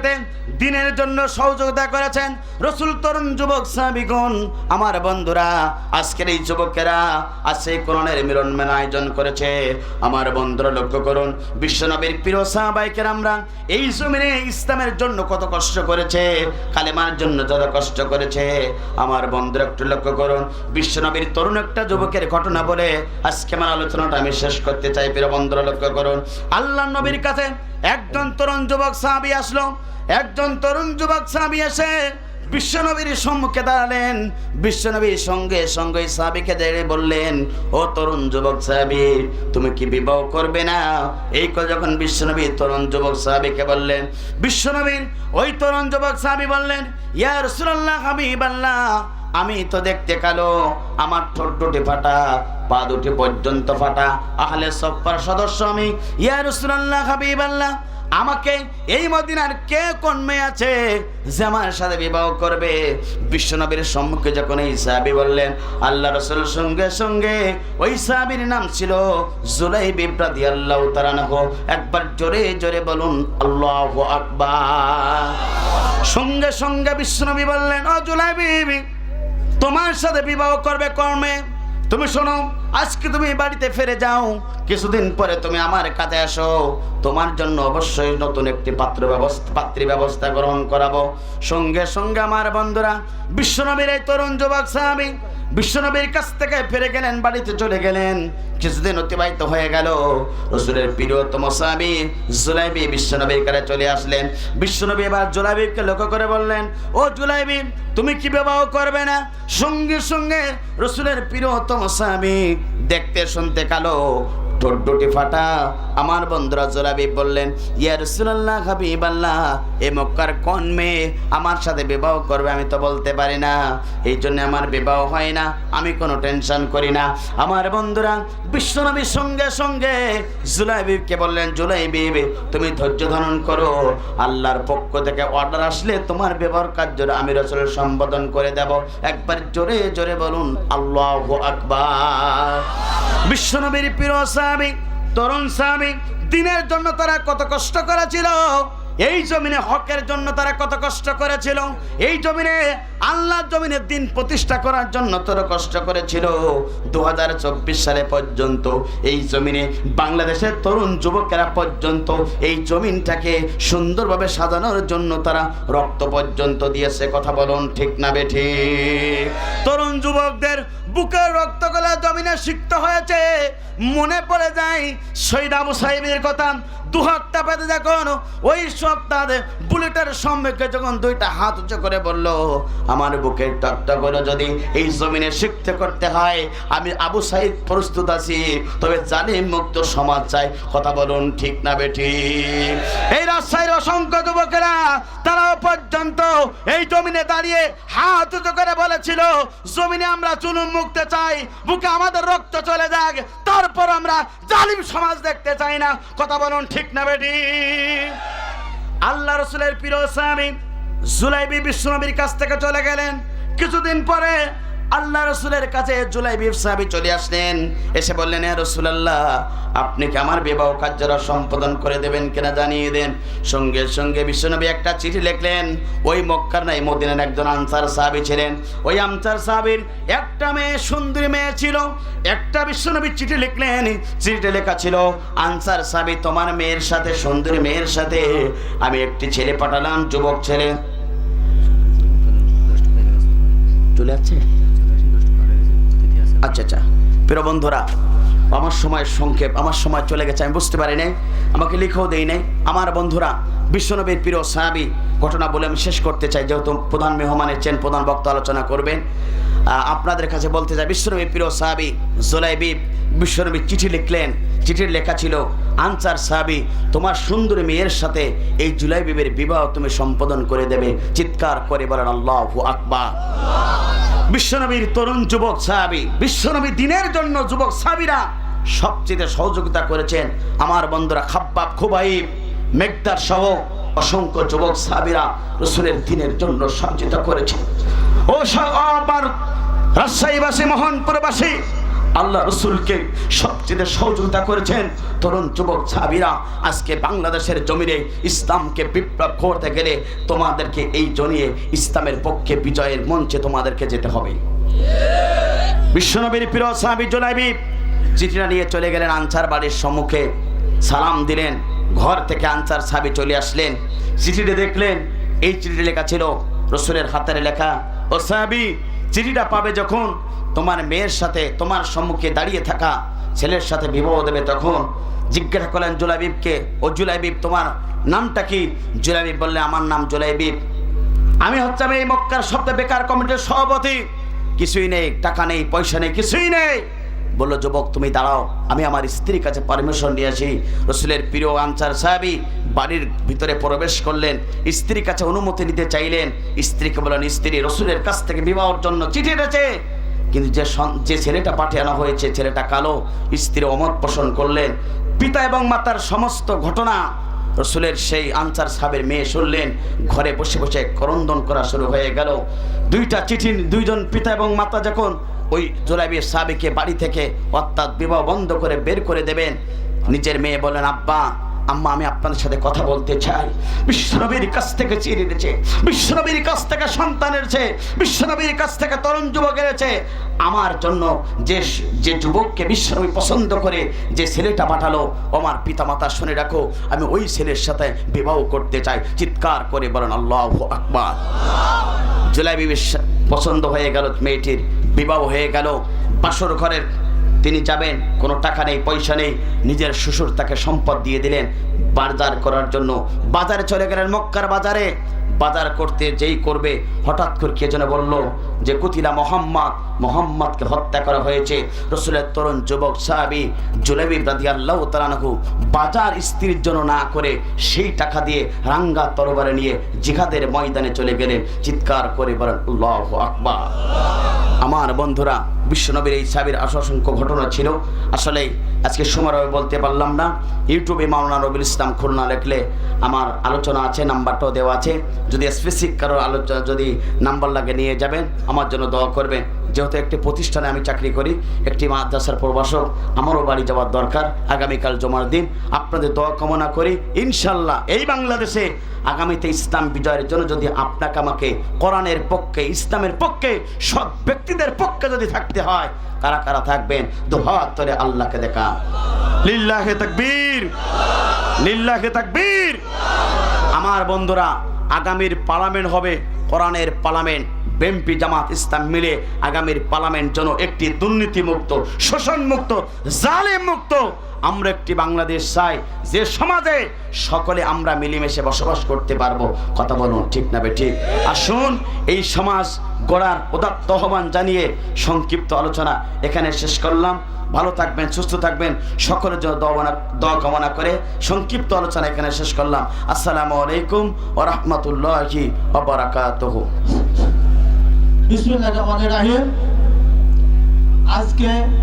দ্বীনের জন্য সহযোগিতা করেছেন রাসূল। তরুণ যুবক সাহাবীগণ, আমার বন্ধুরা আজকের এই যুবকেরা আজকে কোরআনের মিলন মেলা আয়োজন করেছে। আমার বন্ধুরা লক্ষ্য করুন, বিশ্বনবীর প্রিয় সাহাবায়ে কেরামরা এই জমিনে ইসলামের জন্য কত কষ্ট করেছে, কালেমার জন্য যত কষ্ট করেছে। আমার বন্ধুরা একটু লক্ষ্য করুন, বিশ্বনবীর তরুণ একটা যুবকের ঘটনা বলে আজকে আমার আলোচনাটা আমি শেষ করতে চাই। প্রিয় বন্ধুরা লক্ষ্য করুন, আল্লাহর নবীর কাছে একজন তরুণ যুবক সাহাবী আসলো। একজন তরুণ যুবক সাহাবী এসে বিশ্বনবীর সম্মুখে দাঁড়ালেন। বিশ্বনবীর সঙ্গে সঙ্গে সাহাবীকে দাঁড়িয়ে বললেন, ও তরুণ যুবক সাহাবী, তুমি কি বিবাহ করবে না? এই কথা যখন বিশ্বনবী তরুণ যুবক সাহাবীকে বললেন, বিশ্বনবীর ওই তরুণ যুবক সাহাবী বললেন, ইয়া রাসূলুল্লাহ, হাবিবাল্লাহ, আমি তো দেখতে কালো, আমার ঠোঁট দুটি ফাটা, পা দুটি পর্যন্ত ফাটা, আহলে সফার সদস্য আমি। ইয়া রাসূলুল্লাহ, হাবিবাল্লাহ, আমাকে এই মদিনার কে কোন মেয়ে আছে যে আমার সাথে বিবাহ করবে? বিশ্বনবীর সম্মুখে যখন এই সাহাবী বললেন, আল্লাহ রাসূল সঙ্গে সঙ্গে ওই সাহাবীর নাম ছিল জুলাইবিব রাদিয়াল্লাহু তাআলা আনহু। একবার জোরে জোরে বলুন আল্লাহু আকবার। সঙ্গে সঙ্গে বিশ্বনবী বললেন, ও জুলাইবিব, তোমার সাথে বিবাহ করবে কোন মেয়ে? তুমি শোনো, আজকে তুমি বাড়িতে ফিরে যাও, কিছুদিন পরে তুমি আমার কাছে আসো, তোমার জন্য অবশ্যই নতুন একটি পাত্রী ব্যবস্থা গ্রহণ করাবো। সঙ্গে সঙ্গে আমার বন্ধুরা বিশ্বনবীর এই তরুণ যুবক সাহাবী বিশ্বনবীর কাছ থেকে ফিরে গেলেন, বাড়িতে চলে গেলেন। কিছুদিন অতিবাহিত হয়ে গেল, রাসূলের প্রিয়তম সাহাবী জুলাইবি বিশ্বনবীর কাছে চলে আসলেন। বিশ্বনবী এবার জুলাইবিকে লক্ষ্য করে বললেন, ও জুলাইবি, তুমি কি বিবাহ করবে না? সঙ্গে সঙ্গে রাসূলের প্রিয়তম সাহাবী দেখতে শুনতে কালো, ঠোঁট দুটি ফাটা, আমার বন্ধুরা জুলাইবি বললেন, ইয়া রাসূলুল্লাহ, হাবিবাল্লাহ, এ মক্কার কোন মেয়ে আমার সাথে বিবাহ করবে আমি তো বলতে পারি না, এই জন্য আমার বিবাহ হয় না, আমি কোনো টেনশন করি না। আমার বন্ধুরা বিশ্বনবী সঙ্গে সঙ্গে জুলাইবিকে বললেন, জুলাইবি, তুমি ধৈর্য ধারণ করো, আল্লাহর পক্ষ থেকে অর্ডার আসলে তোমার বিবাহ কার্য আমি রাসূলের সম্বোধন করে দেব। একবার জোরে জোরে বলুন আল্লাহু আকবার। বিশ্বনবীর প্রিয় সাহাবী, তরুণ সাহাবী, দিনের জন্য তারা কত কষ্ট করেছিল, এই জমিনে হকের জন্য তারা কত কষ্ট করেছিল, এই জমিনে আল্লাহর জমিনে দিন প্রতিষ্ঠা করার জন্য তারা কষ্ট করেছিল। 2024 সালে পর্যন্ত এই জমিনে বাংলাদেশের তরুণ যুবকেরা পর্যন্ত এই জমিনটাকে সুন্দরভাবে সাজানোর জন্য তারা রক্ত পর্যন্ত দিয়েছে। কথা বলুন ঠিক না বেঠিক? তরুণ যুবকদের বুকের রক্ত গলা জমিনে সিক্ত হয়েছে। মনে পড়ে যায় শহীদ আবু সাইদের কথা, দুহাতটা পেতে যখন ওই সপ্তাহে বুলেটের সম্মুখে যখন দুইটা হাত উঁচু করে বলল, আমার বুকের রক্তগুলো যদি এই জমিনে সিক্ত করতে হয় আমি আবু সাইদ প্রস্তুত আছি, তবে জালিম মুক্ত সমাজ চাই। কথা বলুন ঠিক না বেঠিক? এই রাজশাহীর অসংখ্য যুবকেরা তারাও পর্যন্ত এই জমিনে দাঁড়িয়ে হাত উঁচু করে বলেছিল, জমিনে আমরা জুলুম মুক্ত চাই, বুকে আমাদের রক্ত চলে যাক, তারপর আমরা জালিম সমাজ দেখতে চাই না। কথা বলুন ঠিক না বেঠিক? আল্লাহ রাসূলের প্রিয় সাহাবী জুলাইবি বিশ্বনবীর কাছ থেকে চলে গেলেন। কিছুদিন পরে আল্লাহ রাসূলের কাছে জুলাইবি সাহাবী চলে আসলেন, এসে বললেন, ইয়া রাসূলুল্লাহ, আপনি কি আমার বিবাহ কার্যরা সম্পাদন করে দেবেন কিনা জানিয়ে দেন। সঙ্গে সঙ্গে বিশ্বনবী একটা চিঠি লিখলেন। ওই মক্কার নাই মদিনার একজন আনসার সাহাবী ছিলেন, ওই আনসার সাহাবীর একটা মেয়ে, সুন্দরী মেয়ে ছিল। একটা বিশ্বনবী চিঠি লিখলেন, চিঠিতে লেখা ছিল, আনসার সাহাবী, তোমার মেয়ের সাথে, সুন্দরী মেয়ের সাথে আমি একটি ছেলে পাঠালাম, যুবক ছেলে। চলে যাচ্ছে? আচ্ছা আচ্ছা, প্রিয় বন্ধুরা, আমার সময় সংক্ষেপ, আমার সময় চলে গেছে, আমি বুঝতে পারি নাই, আমাকে লিখেও দেই নাই। আমার বন্ধুরা বিশ্বনবীর প্রিয় সাহাবী ঘটনা বলে আমি শেষ করতে চাই, যেহেতু প্রধান মেহমানের চেন, প্রধান বক্তা আলোচনা করবেন। আপনাদের কাছে বলতে চাই, বিশ্বনবীর প্রিয় সাহাবী জুলাইবি বিশ্বনবী চিঠি লিখলেন। চিঠির লেখা ছিল, আনসার সাহাবী, তোমার সুন্দরী মেয়ের সাথে এই জুলাইবির বিবাহ তুমি সম্পাদন করে দেবে। চিৎকার করে বলেন আল্লাহু আকবার। বিশ্বনবীর তরুণ যুবক সাহাবী, বিশ্বনবী দিনের জন্য যুবক সাহাবীরা সবচেয়ে সহযোগিতা করেছেন। আমার বন্ধুরা খাব্বাব, খুবাইব, মেকদার সহ অসংখ্য যুবক সাহাবীরা রাসূলের দিনের জন্য সহযোগিতা করেছেন। ও আমার রাজশাহীবাসী, মোহনপুরবাসী, আল্লাহ রাসূলকে সবচেয়ে সহযোগিতা করেছেন তরুণ যুবক সাহাবীরা। আজকে বাংলাদেশের জমিনে ইসলামকে বিপ্লব করতে গেলে তোমাদেরকে এই জমিয়ে ইসলামের পক্ষে বিজয়ের মঞ্চে তোমাদেরকে যেতে হবে। বিশ্বনবীর প্রিয় সাহাবী জুলাইবি চিঠিটা নিয়ে চলে গেলেন আনসার বাড়ির সম্মুখে, সালাম দিলেন। ঘর থেকে আনসার সাহাবী চলে আসলেন, চিঠিটা দেখলেন। এই চিঠিটা লেখা ছিল রাসূলের হাতের লেখা। ও সাহাবী, চিঠিটা পাবে যখন তোমার মেয়ের সাথে তোমার সম্মুখে দাঁড়িয়ে থাকা ছেলের সাথে বিবাহ দেবে, তখন জিজ্ঞাসা করলেন জুলাইবিবকে, ও জুলাইবিব, তোমার নামটা কি? জুলাইবিব বললে, আমার নাম জুলাইবিব, আমি এই মক্কার সবচেয়ে বেকার কমিটির সভাপতি, কিছুই নেই, টাকা নেই, পয়সা নেই, কিছুই নেই। বললো, যুবক তুমি দাঁড়াও, আমি আমার স্ত্রীর কাছে পারমিশন নিয়েছি। রাসূলের প্রিয় আনসার সাহাবী বাড়ির ভিতরে প্রবেশ করলেন, স্ত্রীর কাছে অনুমতি নিতে চাইলেন। স্ত্রীকে বললেন, স্ত্রী, রাসূলের কাছ থেকে বিবাহের জন্য চিঠি এসেছে, কিন্তু যে ছেলেটা পাঠানো হয়েছে ছেলেটা কালো। স্ত্রী অমত পোষণ করলেন। পিতা এবং মাতার সমস্ত ঘটনা রাসূলের সেই আনসার সাহাবের মেয়ে শুনলেন। ঘরে বসে বসে করন্দন করা শুরু হয়ে গেল। দুইটা চিঠি, দুইজন পিতা এবং মাতা যখন ওই জুলাইবি সাহাবীকে বাড়ি থেকে অর্থাৎ বিবাহ বন্ধ করে বের করে দেবেন, নিজের মেয়ে বলেন, আব্বা আম্মা আমি আপনাদের সাথে কথা বলতে চাই। বিশ্বনবীর কাছ থেকে চিঠি এনেছে, বিশ্বনবীর কাছ থেকে সন্তান এনেছে, বিশ্বনবীর কাছ থেকে তরুণ যুবক এনেছে। আমার জন্য যে যুবককে বিশ্বনবী পছন্দ করে যে ছেলেটা পাঠালো, আমার পিতামাতা শুনে রাখো, আমি ওই ছেলের সাথে বিবাহ করতে চাই। চিৎকার করে বলেন আল্লাহু আকবার। জুলাইবি পছন্দ হয়ে গেল, মেয়েটির বিবাহ হয়ে গেল। বাসর ঘরের তিনি যাবেন, কোনো টাকা নেই, পয়সা নেই। নিজের শ্বশুর তাকে সম্পদ দিয়ে দিলেন বাজার করার জন্য। বাজারে চলে গেলেন, মক্কার বাজারে। বাজার করতে যেই করবে, হঠাৎ করে কে যেন বলল যে কুতিলা মোহাম্মদকে হত্যা করা হয়েছে। রাসূলের তরুণ যুবক সাহাবী জুলাইবি রাদিয়াল্লাহু তাআলা আনহু বাজার স্ত্রীর জন্য না করে সেই টাকা দিয়ে রাঙ্গা তরবারি নিয়ে জিহাদের ময়দানে চলে গেলেন। চিৎকার করে বলেন আল্লাহু আকবার। আমার বন্ধুরা, বিশ্বনবীর এই সাহাবীর অসংখ্য ঘটনা ছিল। আসলে আজকে সময় বলতে পারলাম না। ইউটিউবে মাওলানা রবিউল ইসলাম খুলনা লিখলে আমার আলোচনা আছে, নাম্বারটাও দেওয়া আছে। যদি স্পেসিফিক কারো আলোচনা যদি নাম্বার লাগে নিয়ে যাবেন, আমার জন্য দোয়া করবেন। যেহেতু একটি প্রতিষ্ঠানে আমি চাকরি করি, একটি মাদ্রাসার প্রভাষক, আমারও বাড়ি যাওয়ার দরকার আগামীকাল জুমার দিন। আপনাদের দোয়া কামনা করি, ইনশাল্লাহ এই বাংলাদেশে আগামীতে ইসলাম বিজয়ের জন্য যদি আপনাকে আমাকে কোরআনের পক্ষে, ইসলামের পক্ষে, সৎ ব্যক্তিদের পক্ষে যদি থাকতে হয়, কারা কারা থাকবেন? দুহাত তুলে আল্লাহকে দেখা। লিল্লাহে তাকবীর, লিল্লাহে তাকবীর। আমার বন্ধুরা, আগামীর পার্লামেন্ট হবে কোরআনের পার্লামেন্ট। বিএনপি জামাত ইসলাম মিলে আগামীর পার্লামেন্ট যেন একটি দুর্নীতিমুক্ত, শোষণমুক্ত, জালেম মুক্ত আমরা একটি বাংলাদেশ চাই, যে সমাজে সকলে আমরা মিলেমিশে বসবাস করতে পারবো। কথা বলুন ঠিক না বেঠিক? আসুন এই সমাজ গড়ার উদাত্ত আহ্বান জানিয়ে সংক্ষিপ্ত আলোচনা এখানে শেষ করলাম। ভালো থাকবেন, সুস্থ থাকবেন, সকলের জন্য দোয়া কামনা করে সংক্ষিপ্ত আলোচনা এখানে শেষ করলাম। আসসালামু আলাইকুম ওয়া রাহমাতুল্লাহি ওয়া বারাকাতুহু। বিসমিল্লাহির রহমানির রহিম। আজকে